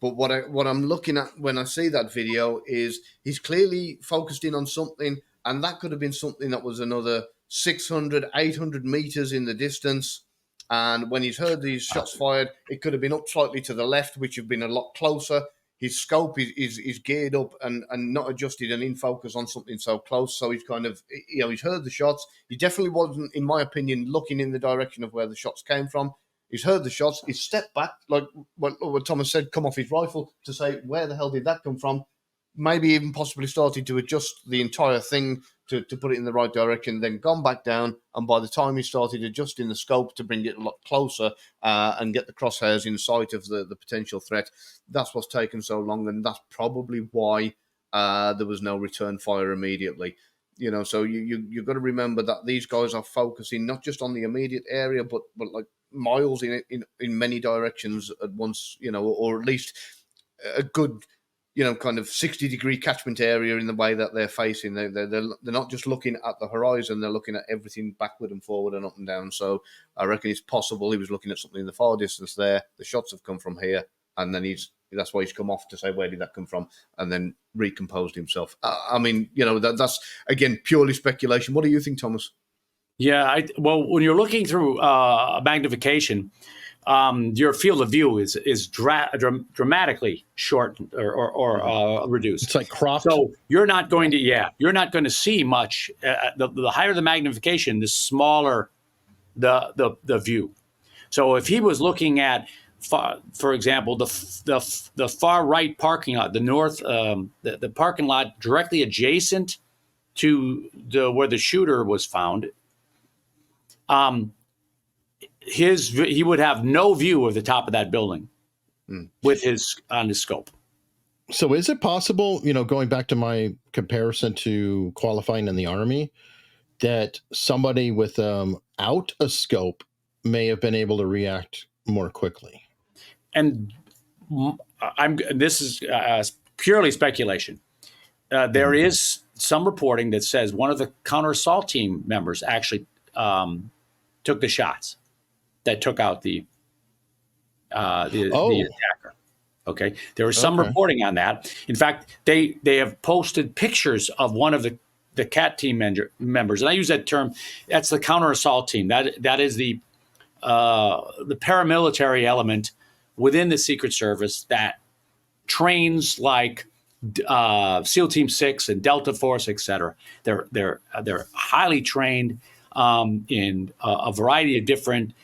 But what I'm looking at when I see that video is he's clearly focused in on something, and that could have been something that was another 600, 800 meters in the distance. And when he's heard these shots fired, it could have been up slightly to the left, which have been a lot closer. His scope is geared up and not adjusted and in focus on something so close. So he's kind of, he's heard the shots. He definitely wasn't, in my opinion, looking in the direction of where the shots came from. He's heard the shots. He's stepped back, like what Thomas said, come off his rifle to say, where the hell did that come from? Maybe even possibly started to adjust the entire thing to put it in the right direction, then gone back down. And by the time he started adjusting the scope to bring it a lot closer and get the crosshairs in sight of the potential threat, that's what's taken so long. And that's probably why there was no return fire immediately. So you've got to remember that these guys are focusing not just on the immediate area, but like miles in many directions at once, or at least a good kind of 60-degree catchment area in the way that they're facing. They're not just looking at the horizon; they're looking at everything backward and forward and up and down. So I reckon it's possible he was looking at something in the far distance there. The shots have come from here, and then that's why he's come off to say where did that come from, and then recomposed himself. I mean, that's again purely speculation. What do you think, Thomas? Yeah, well, when you're looking through magnification, your field of view is dramatically shortened or reduced. It's like cropped. So you're not going to see much. The higher the magnification, the smaller the view. So if he was looking at, for example, the far right parking lot, the north, the parking lot directly adjacent to where the shooter was found, he would have no view of the top of that building on his scope. So is it possible, going back to my comparison to qualifying in the Army, that somebody without a scope may have been able to react more quickly? And this is purely speculation. There is some reporting that says one of the counter assault team members actually took the shots that took out the attacker. Okay, there was some reporting on that. In fact, they have posted pictures of one of the CAT team members, and I use that term. That's the counter assault team. That is the paramilitary element within the Secret Service that trains like SEAL Team 6 and Delta Force, etc. They're highly trained in a variety of different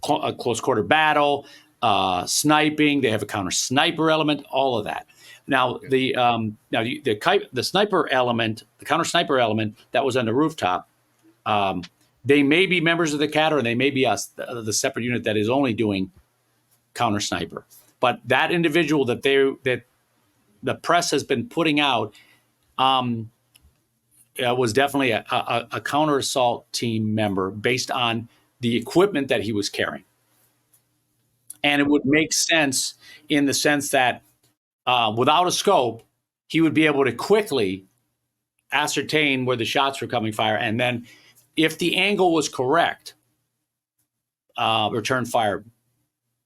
close quarter battle, sniping. They have a counter sniper element. All of that. Now the sniper element, the counter sniper element that was on the rooftop. They may be members of the CAT, or they may be the separate unit that is only doing counter sniper. But that individual that the press has been putting out was definitely a counter assault team member based on the equipment that he was carrying. And it would make sense in the sense that without a scope, he would be able to quickly ascertain where the shots were coming fire, and then if the angle was correct, return fire,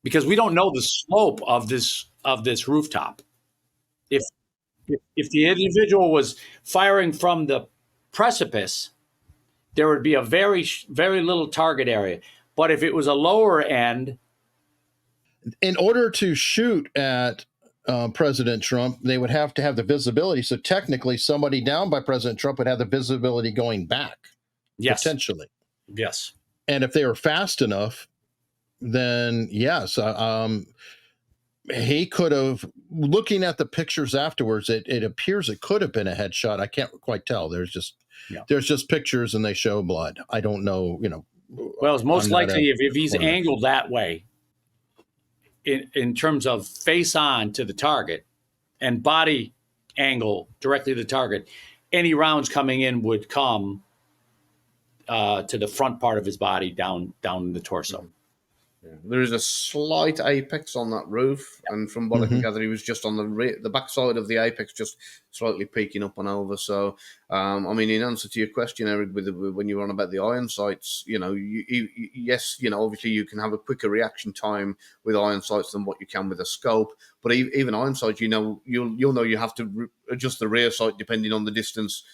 because we don't know the slope of this rooftop. If the individual was firing from the precipice, there would be a very, very little target area. But if it was a lower end, in order to shoot at President Trump, they would have to have the visibility. So technically, somebody down by President Trump would have the visibility going back. yes, Potentially. yes, And if they were fast enough, then yes, he could have, looking at the pictures afterwards, it appears it could have been a headshot. I can't quite tell. There's just pictures and they show blood. I don't know, Well, it's most likely if he's angled that way, in terms of face on to the target and body angle directly to the target, any rounds coming in would come to the front part of his body, down the torso. Yeah. There is a slight apex on that roof, and from what I can gather, he was just on the back side of the apex, just slightly peeking up and over. So, I mean, in answer to your question, Eric, when you were on about the iron sights, yes, obviously you can have a quicker reaction time with iron sights than what you can with a scope. But even iron sights, you'll know you have to adjust the rear sight depending on the distance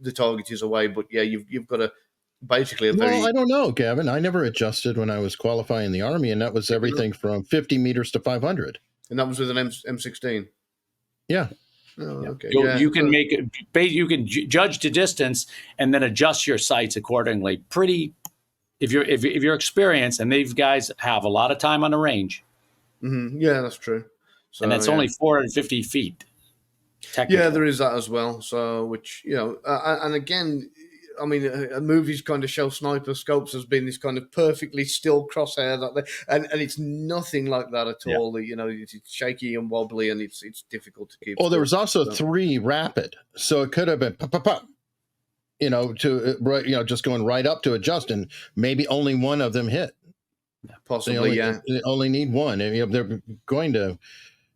the target is away. But yeah, you've got to. Basically, I don't know, Gavin. I never adjusted when I was qualifying in the Army, and that was everything from 50 meters to 500. And that was with an M16. Yeah. Oh, okay. You can you can judge the distance and then adjust your sights accordingly. If you're experienced, and these guys have a lot of time on the range. Mm-hmm. Yeah, that's true. So, and that's only 450 feet. Yeah, there is that as well. So, which and again. I mean, movies kind of show sniper scopes as being this kind of perfectly still crosshair, and it's nothing like that at all. It's shaky and wobbly, and it's difficult to keep. Well, there was also 3 rapid, so it could have been pop, pop, pop, just going right up to adjust, and maybe only one of them hit. Possibly, They only need one. And, they're going to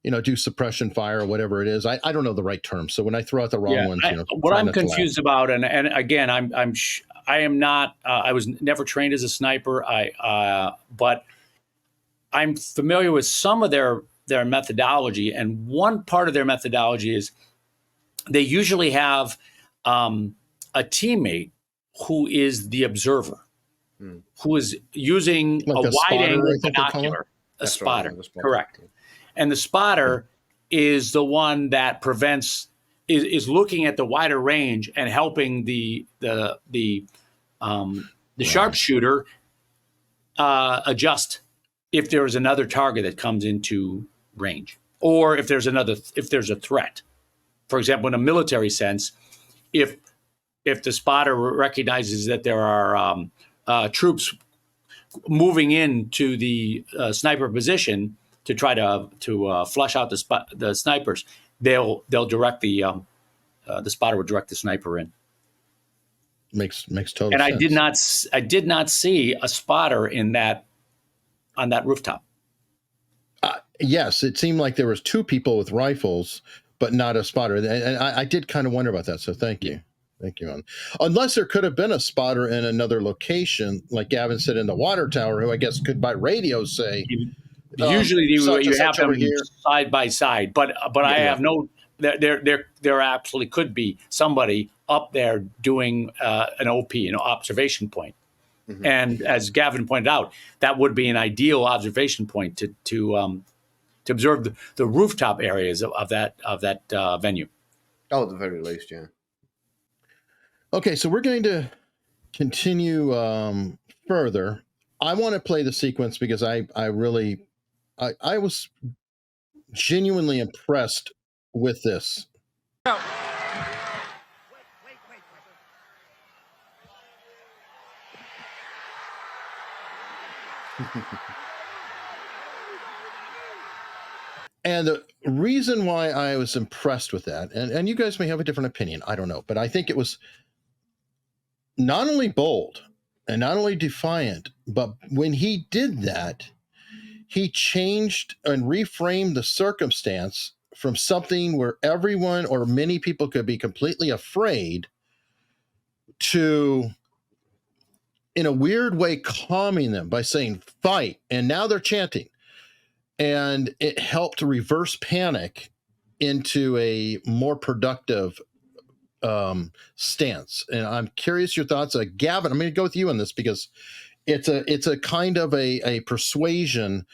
do suppression fire or whatever it is. I don't know the right term. So when I throw out the wrong ones, what try I'm not to laugh. confused about, and again, I am not. I was never trained as a sniper. But I'm familiar with some of their methodology, and one part of their methodology is they usually have a teammate who is the observer, who is using Like a wide-angle spotter, binocular, a spotter, Right, spotter. correct. And the spotter is the one that prevents, is looking at the wider range and helping the sharpshooter adjust if there is another target that comes into range, or if there's a threat. For example, in a military sense, if the spotter recognizes that there are troops moving into the sniper position to try to flush out the snipers, they'll direct the spotter will direct the sniper in. Makes total And sense. I did not see a spotter on that rooftop. Yes, it seemed like there was two people with rifles, but not a spotter. And I did kind of wonder about that. So thank you. Thank you. Unless there could have been a spotter in another location, like Gavin said in the water tower, who I guess could by radio say, usually you have them here, side by side, but I have no. There absolutely could be somebody up there doing an OP, observation point. Mm-hmm. And as Gavin pointed out, that would be an ideal observation point to observe the rooftop areas of that venue. Oh, at the very least, yeah. Okay, so we're going to continue further. I want to play the sequence because I was genuinely impressed with this. Oh. And the reason why I was impressed with that, and you guys may have a different opinion, I don't know, but I think it was not only bold and not only defiant, but when he did that, he changed and reframed the circumstance from something where everyone or many people could be completely afraid to, in a weird way, calming them by saying, fight. And now they're chanting. And it helped reverse panic into a more productive stance. And I'm curious your thoughts. Gavin, I'm going to go with you on this because it's a kind of a persuasion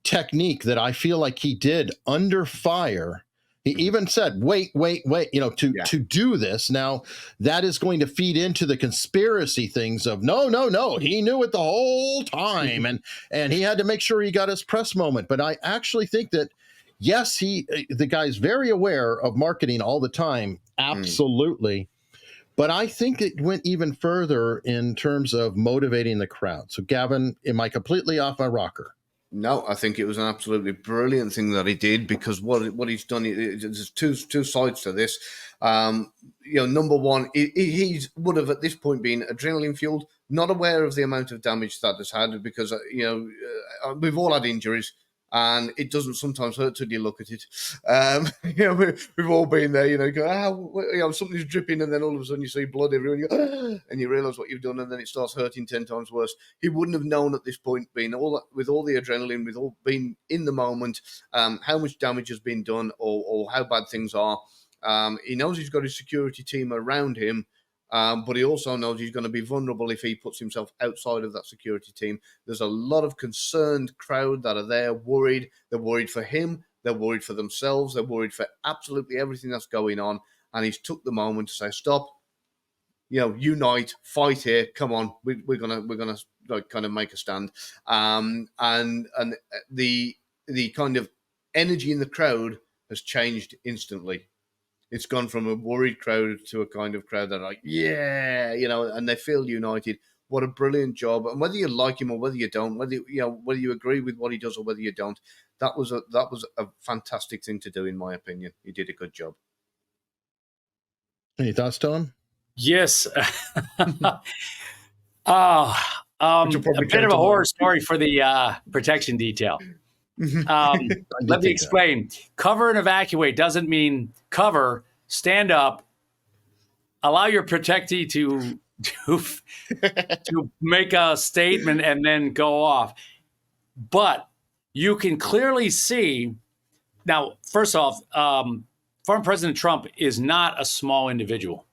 technique that I feel like he did under fire. He even said, wait, to do this. Now, that is going to feed into the conspiracy things of no, he knew it the whole time. And he had to make sure he got his press moment. But I actually think that, yes, the guy's very aware of marketing all the time. Absolutely. But I think it went even further in terms of motivating the crowd. So, Gavin, am I completely off my rocker? No, I think it was an absolutely brilliant thing that he did because what he's done, there's two sides to this. Number one, he would have at this point been adrenaline fueled, not aware of the amount of damage that has had because, we've all had injuries. And it doesn't sometimes hurt till you look at it. We've all been there, you go, something's dripping, and then all of a sudden you see blood everywhere, and you go, and you realise what you've done, and then it starts hurting 10 times worse. He wouldn't have known at this point, with all the adrenaline, with all being in the moment, how much damage has been done or how bad things are. He knows he's got his security team around him. But he also knows he's going to be vulnerable if he puts himself outside of that security team. There's a lot of concerned crowd that are there, worried. They're worried for him. They're worried for themselves. They're worried for absolutely everything that's going on. And he's took the moment to say, "Stop! Unite, fight here. Come on, we're gonna kind of make a stand." And the kind of energy in the crowd has changed instantly. It's gone from a worried crowd to a kind of crowd that are like, yeah, and they feel united. What a brilliant job. And whether you like him or whether you don't, whether you agree with what he does or whether you don't, that was a fantastic thing to do, in my opinion. He did a good job. Any thoughts, Tom? Yes. A bit of a horror story for the protection detail. Let me explain. Cover and evacuate doesn't mean cover, stand up, allow your protectee to make a statement and then go off. But you can clearly see now, first off, former President Trump is not a small individual.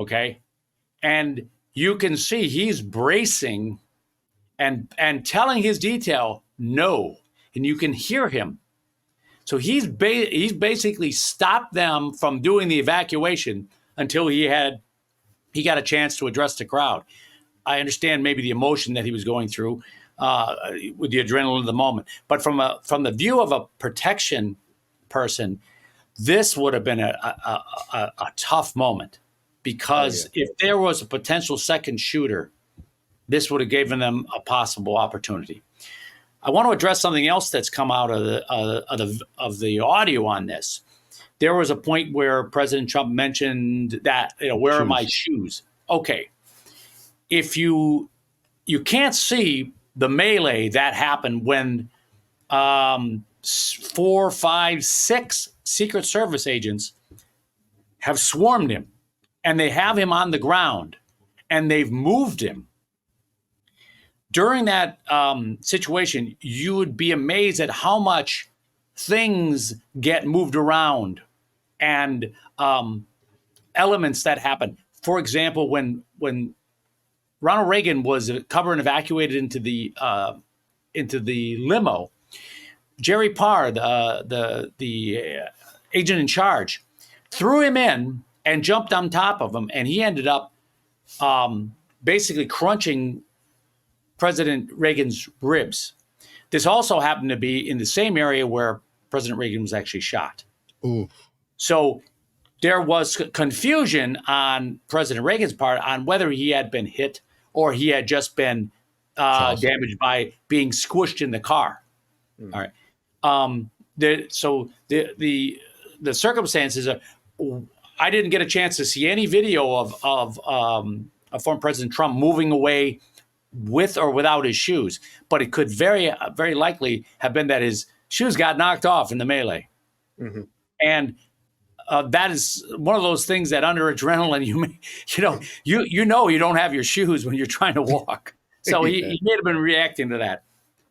Okay. And you can see he's bracing and telling his detail no. And you can hear him. So he's basically stopped them from doing the evacuation until he got a chance to address the crowd. I understand maybe the emotion that he was going through with the adrenaline of the moment, but from the view of a protection person, this would have been a tough moment, because if there was a potential second shooter, this would have given them a possible opportunity. I want to address something else that's come out of the audio on this. There was a point where President Trump mentioned that, where are my shoes? Okay. If you can't see the melee that happened when 4, 5, 6 Secret Service agents have swarmed him, and they have him on the ground, and they've moved him. During that situation, you would be amazed at how much things get moved around and elements that happen. For example, when Ronald Reagan was covered and evacuated into the limo, Jerry Parr, the agent in charge, threw him in and jumped on top of him, and he ended up basically crunching President Reagan's ribs. This also happened to be in the same area where President Reagan was actually shot. Ooh. So there was confusion on President Reagan's part on whether he had been hit or he had just been damaged by being squished in the car. All right. So the circumstances are, I didn't get a chance to see any video of former President Trump moving away with or without his shoes, but it could very likely have been that his shoes got knocked off in the melee. Mm-hmm. And that is one of those things that under adrenaline, you don't have your shoes when you're trying to walk. So he may have been reacting to that.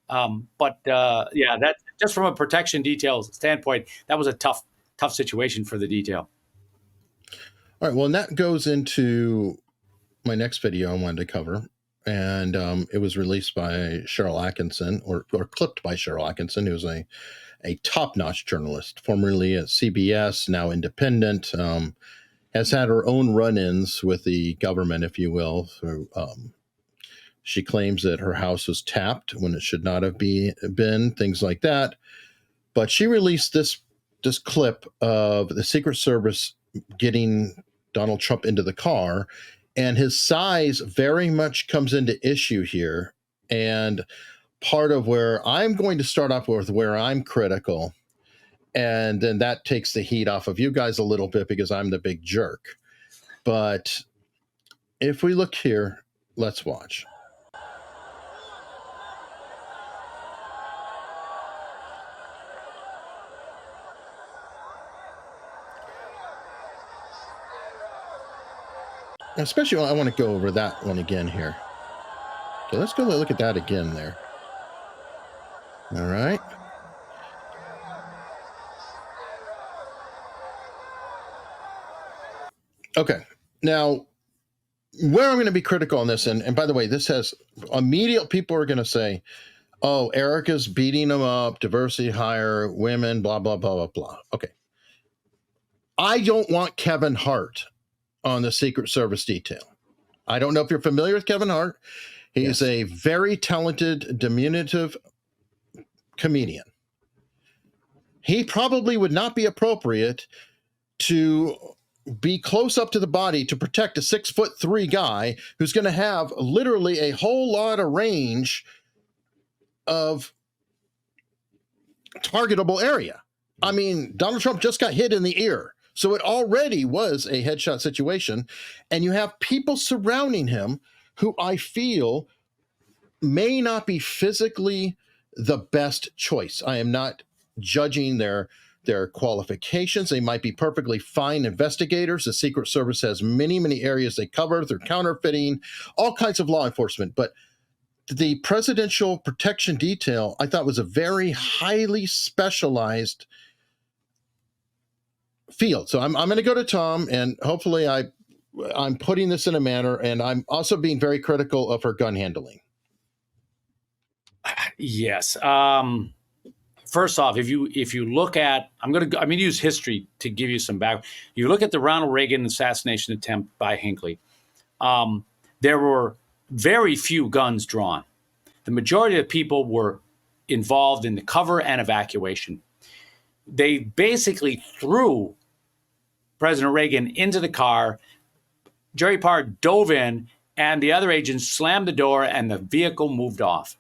That just from a protection detail standpoint, that was a tough situation for the detail. All right. Well, and that goes into my next video I wanted to cover. And it was released by Cheryl Atkinson, or clipped by Cheryl Atkinson, who's a top-notch journalist, formerly at CBS, now independent, has had her own run-ins with the government, if you will. So, she claims that her house was tapped when it should not have been, things like that. But she released this clip of the Secret Service getting Donald Trump into the car, and his size very much comes into issue here. And part of where I'm going to start off with where I'm critical, and then that takes the heat off of you guys a little bit because I'm the big jerk. But if we look here, let's watch. Especially, I want to go over that one again here. Okay, let's go look at that again there. All right. Okay. Now, where I'm going to be critical on this, and by the way, this has immediate people are going to say, oh, Erica's beating them up, diversity hire, women, blah, blah, blah, blah, blah. Okay. I don't want Kevin Hart on the Secret Service detail. I don't know if you're familiar with Kevin Hart. He's a very talented, diminutive comedian. He probably would not be appropriate to be close up to the body to protect a 6'3" guy who's going to have literally a whole lot of range of targetable area. I mean, Donald Trump just got hit in the ear. So it already was a headshot situation, and you have people surrounding him who I feel may not be physically the best choice. I am not judging their qualifications. They might be perfectly fine investigators. The Secret Service has many, many areas they cover through counterfeiting, all kinds of law enforcement. But the Presidential Protection Detail, I thought, was a very highly specialized field. So I'm going to go to Tom, and hopefully I'm putting this in a manner, and I'm also being very critical of her gun handling. Yes. First off, if you look at, I'm going to use history to give you some background. You look at the Ronald Reagan assassination attempt by Hinckley. There were very few guns drawn. The majority of people were involved in the cover and evacuation. They basically threw President Reagan into the car. Jerry Parr dove in, and the other agents slammed the door, and the vehicle moved off.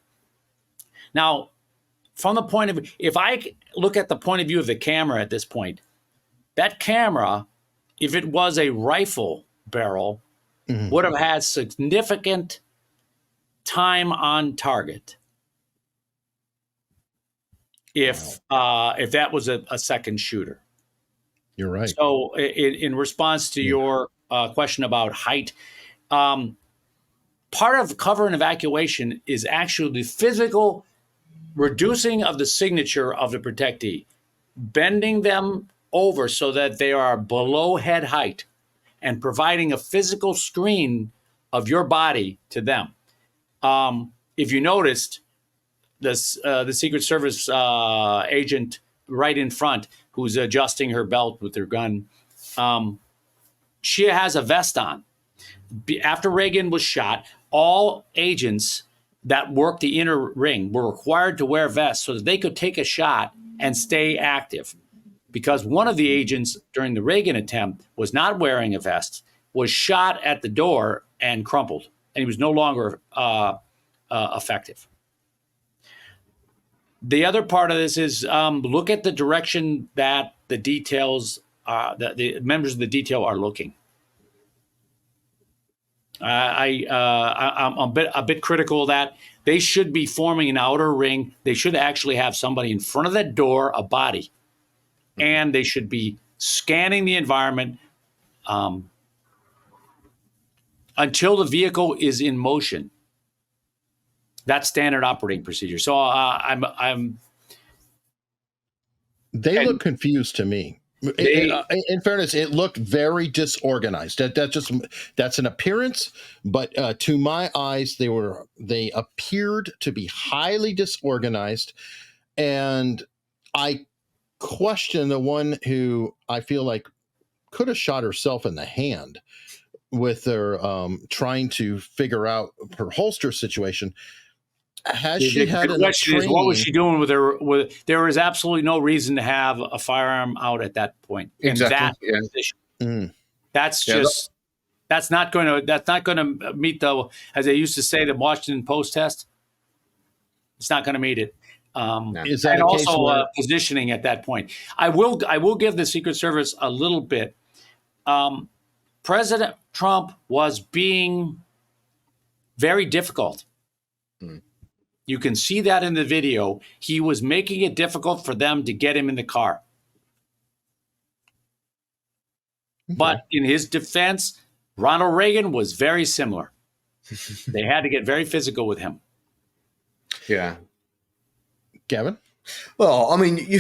Now, from the point of, if I look at the point of view of the camera at this point, that camera, if it was a rifle barrel, would have had significant time on target if that was a second shooter. You're right. So in response to your question about height, part of cover and evacuation is actually the physical reducing of the signature of the protectee, bending them over so that they are below head height and providing a physical screen of your body to them. If you noticed, the Secret Service agent right in front who's adjusting her belt with her gun, she has a vest on. After Reagan was shot, all agents that worked the inner ring were required to wear vests so that they could take a shot and stay active. Because one of the agents during the Reagan attempt was not wearing a vest, was shot at the door and crumpled, and he was no longer effective. The other part of this is look at the direction that the details, that the members of the detail are looking. I'm a bit critical of that. They should be forming an outer ring. They should actually have somebody in front of that door, a body, and they should be scanning the environment until the vehicle is in motion. That's standard operating procedure. So They look confused to me. In fairness, it looked very disorganized. That's an appearance, but to my eyes, they appeared to be highly disorganized, and I question the one who I feel like could have shot herself in the hand with their trying to figure out her holster situation. Has she had enough training? What was she doing with her? There is absolutely no reason to have a firearm out at that point. Exactly. In that position. That's not going to meet the, as they used to say, the Washington Post test. It's not going to meet it. Is that and a case also where positioning at that point? I will give the Secret Service a little bit. President Trump was being very difficult. You can see that in the video. He was making it difficult for them to get him in the car. Okay. But in his defense, Ronald Reagan was very similar. They had to get very physical with him. Yeah. Gavin? Well, I mean,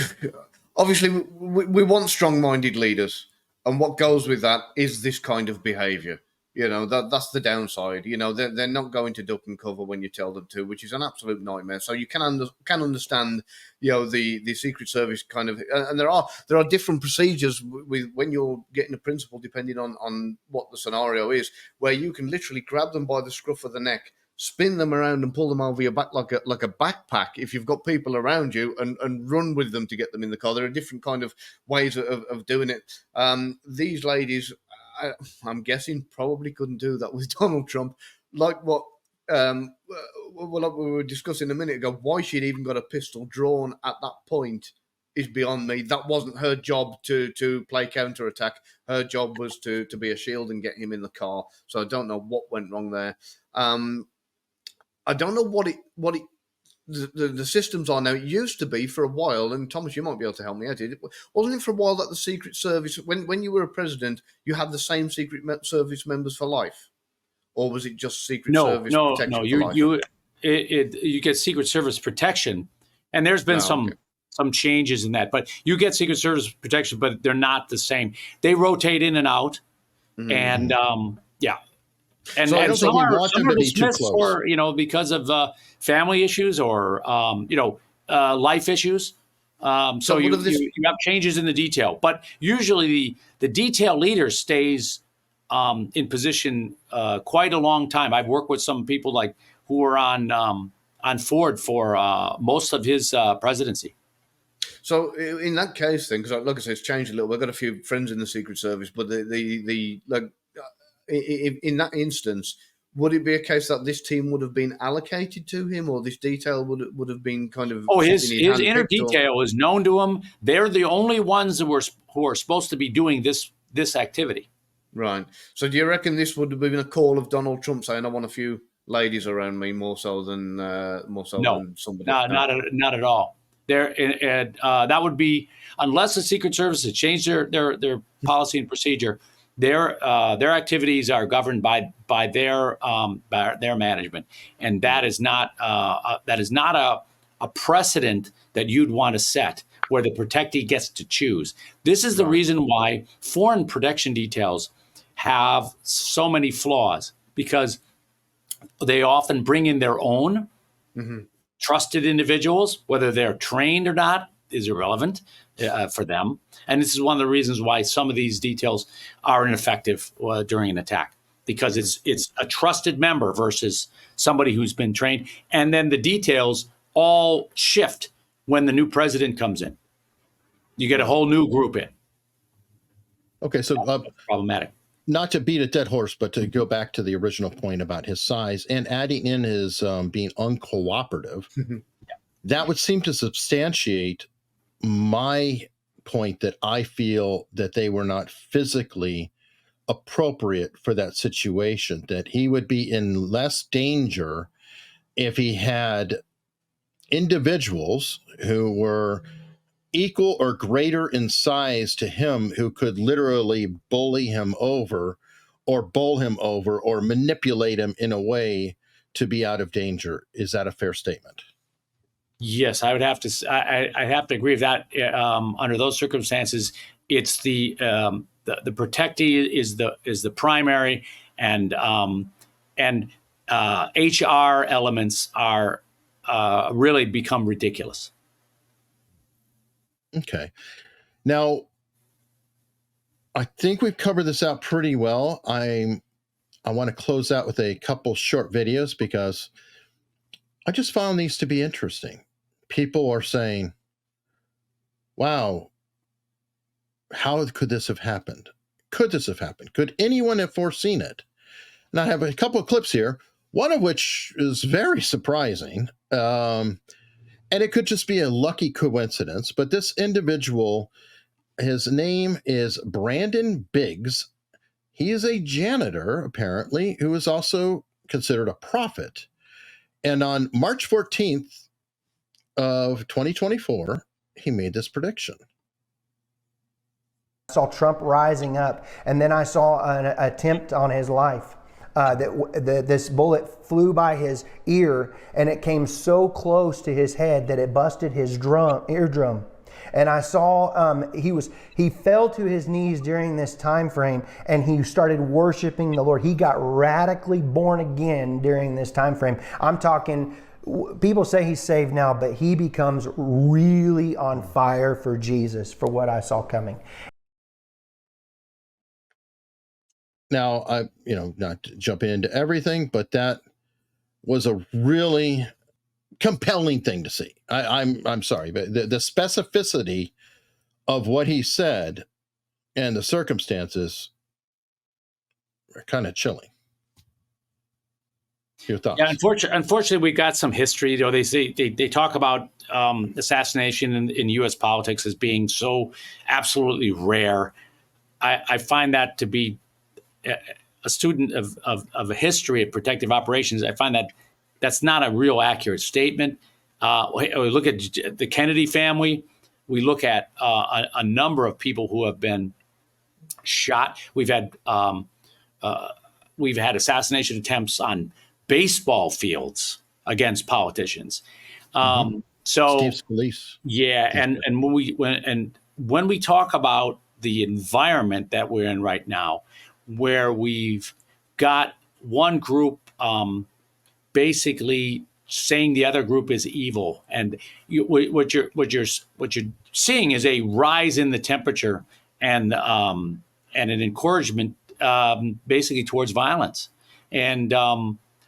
obviously we want strong-minded leaders. And what goes with that is this kind of behavior. You know, that's the downside. You know, they're not going to duck and cover when you tell them to, which is an absolute nightmare. So you can understand, you know, the Secret Service kind of, and there are different procedures with when you're getting a principal, depending on what the scenario is, where you can literally grab them by the scruff of the neck, spin them around and pull them over your back like a backpack if you've got people around you, and run with them to get them in the car. There are different kind of ways of doing it. These ladies, I'm guessing, probably couldn't do that with Donald Trump. Like what we were discussing a minute ago, why she'd even got a pistol drawn at that point is beyond me. That wasn't her job to play counterattack. Her job was to be a shield and get him in the car. So I don't know what went wrong there. I don't know what it the systems are now. It used to be for a while, and Thomas, you might be able to help me out. Wasn't it for a while that the Secret Service, when you were a president, you had the same Service members for life, or was it just Secret Service protection for life? You get Secret Service protection, and there's been some changes in that, but you get Secret Service protection, but they're not the same. They rotate in and out, and yeah. And, so and some are dismissed for, because of family issues or, life issues. So you have changes in the detail. But usually the detail leader stays in position quite a long time. I've worked with some people who were on Ford for most of his presidency. So in that case, then, because like I said, it's changed a little. I've got a few friends in the Secret Service, but in that instance, would it be a case that this team would have been allocated to him, or this detail would have been kind of? Oh, his inner detail is known to him. They're the only ones who are supposed to be doing this activity. Right. So do you reckon this would have been a call of Donald Trump saying, "I want a few ladies around me more so than somebody"? No, not at all. That would be, unless the Secret Service has changed their policy and procedure. Their activities are governed by their management, and that is not a precedent that you'd want to set where the protectee gets to choose. This is the reason why foreign protection details have so many flaws, because they often bring in their own trusted individuals. Whether they're trained or not is irrelevant for them. And this is one of the reasons why some of these details are ineffective during an attack, because it's a trusted member versus somebody who's been trained. And then the details all shift when the new president comes in. You get a whole new group in. Okay, so problematic. Not to beat a dead horse, but to go back to the original point about his size and adding in his being uncooperative, that would seem to substantiate my point that I feel that they were not physically appropriate for that situation, that he would be in less danger if he had individuals who were equal or greater in size to him, who could literally bully him over or bowl him over or manipulate him in a way to be out of danger. Is that a fair statement? Yes, I would have to. I have to agree with that. Under those circumstances, it's the protectee is the primary, and HR elements are really become ridiculous. Okay, now I think we've covered this out pretty well. I want to close out with a couple short videos because I just found these to be interesting. People are saying, wow, how could this have happened? Could this have happened? Could anyone have foreseen it? And I have a couple of clips here, one of which is very surprising. And it could just be a lucky coincidence. But this individual, his name is Brandon Biggs. He is a janitor, apparently, who is also considered a prophet. And on March 14th, of 2024, he made this prediction. I saw Trump rising up, and then I saw an attempt on his life. This bullet flew by his ear, and it came so close to his head that it busted his eardrum. And I saw he fell to his knees during this time frame, and he started worshiping the Lord. He got radically born again during this time frame. I'm talking. People say he's saved now, but he becomes really on fire for Jesus, for what I saw coming. Now, not jumping into everything, but that was a really compelling thing to see. I'm sorry, but the specificity of what he said and the circumstances are kind of chilling. Your thoughts? Yeah, unfortunately, we got some history. They say they talk about assassination in U.S. politics as being so absolutely rare. I find that to be a student of a history of protective operations. I find that that's not a real accurate statement. We look at the Kennedy family. We look at a number of people who have been shot. We've had assassination attempts on baseball fields against politicians. So Steve Scalise. yeah, and when we talk about the environment that we're in right now, where we've got one group basically saying the other group is evil, and what you're seeing is a rise in the temperature and an encouragement basically towards violence. And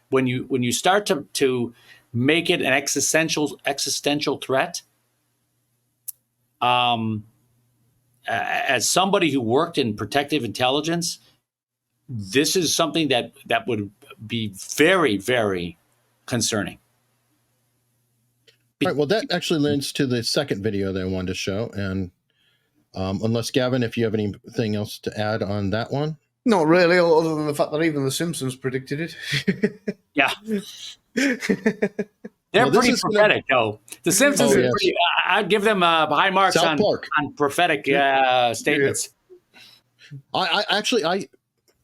when you start to make it an existential threat, as somebody who worked in protective intelligence, this is something that would be very, very concerning. All right, well, that actually leads to the second video that I wanted to show. And unless, Gavin, if you have anything else to add on that one? Not really, other than the fact that even The Simpsons predicted it. Yeah. They're pretty prophetic, though. The Simpsons are pretty, I'd give them high marks on prophetic statements.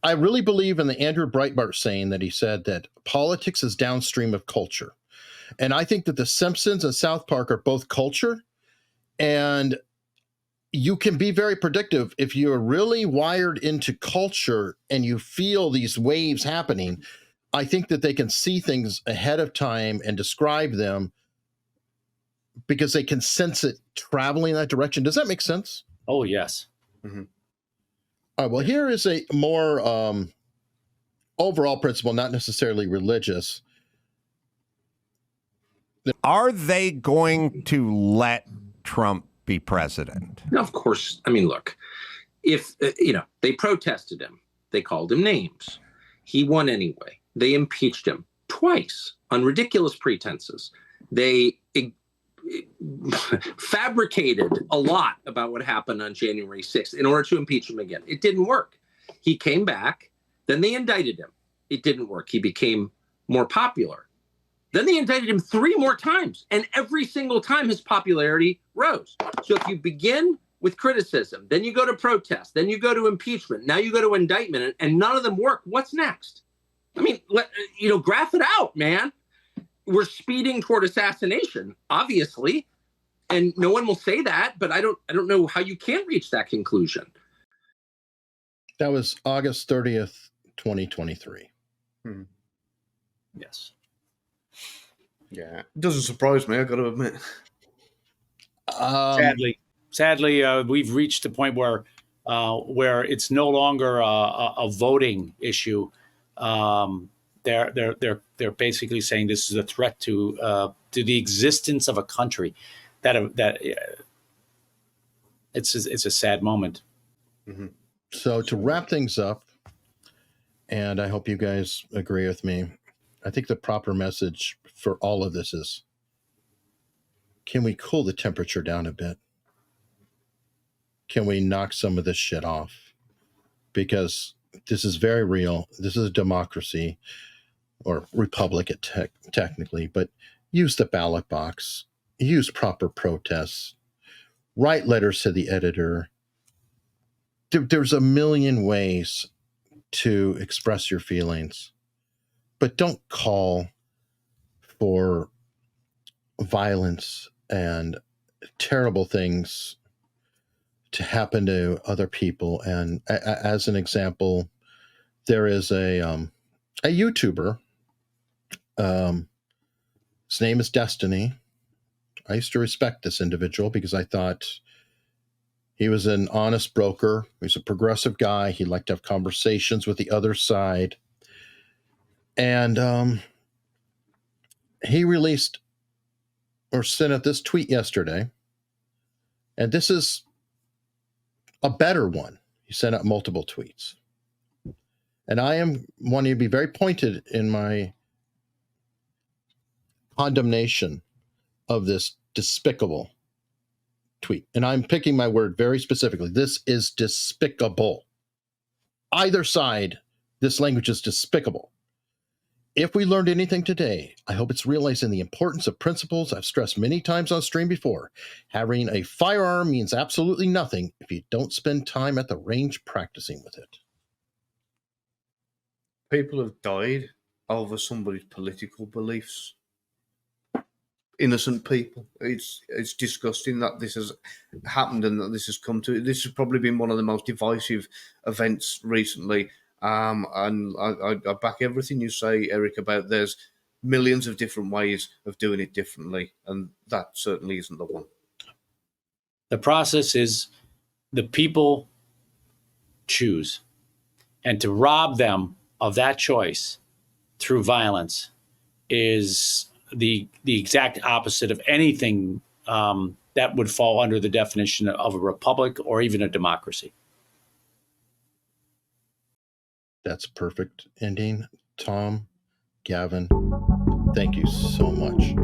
I really believe in the Andrew Breitbart saying that he said that politics is downstream of culture. And I think that The Simpsons and South Park are both culture. And you can be very predictive if you're really wired into culture and you feel these waves happening. I think that they can see things ahead of time and describe them because they can sense it traveling in that direction. Does that make sense? Oh, yes. Mm-hmm. All right, well, here is a more overall principle, not necessarily religious. Are they going to let Trump be president? No, of course. I mean, look, if, they protested him, they called him names. He won anyway. They impeached him twice on ridiculous pretenses. They fabricated a lot about what happened on January 6th in order to impeach him again. It didn't work. He came back. Then they indicted him. It didn't work. He became more popular. Then they indicted him 3 more times, and every single time his popularity rose. So if you begin with criticism, then you go to protest, then you go to impeachment, now you go to indictment, and none of them work, what's next? I mean, graph it out, man. We're speeding toward assassination, obviously, and no one will say that, but I don't know how you can reach that conclusion. That was August 30th, 2023. Yes. Yeah, it doesn't surprise me, I've got to admit. Sadly, we've reached a point where it's no longer a voting issue. They're basically saying this is a threat to the existence of a country. It's a sad moment. Mm-hmm. So to wrap things up, and I hope you guys agree with me, I think the proper message for all of this is, can we cool the temperature down a bit? Can we knock some of this shit off? Because this is very real. This is a democracy, or republic technically, but use the ballot box, use proper protests, write letters to the editor. There's a million ways to express your feelings, but don't call for violence and terrible things to happen to other people. And as an example, there is a YouTuber. His name is Destiny. I used to respect this individual because I thought he was an honest broker. He's a progressive guy. He liked to have conversations with the other side. And he released or sent out this tweet yesterday. And this is a better one. He sent out multiple tweets. And I am wanting to be very pointed in my condemnation of this despicable tweet. And I'm picking my word very specifically. This is despicable. Either side, this language is despicable. If we learned anything today, I hope it's realizing the importance of principles I've stressed many times on stream before. Having a firearm means absolutely nothing if you don't spend time at the range practicing with it. People have died over somebody's political beliefs. Innocent people. It's disgusting that this has happened and that this has come to. This has probably been one of the most divisive events recently. And I back everything you say, Eric, about there's millions of different ways of doing it differently, and that certainly isn't the one. The process is the people choose, and to rob them of that choice through violence is the exact opposite of anything that would fall under the definition of a republic or even a democracy. That's perfect ending. Tom, Gavin, thank you so much.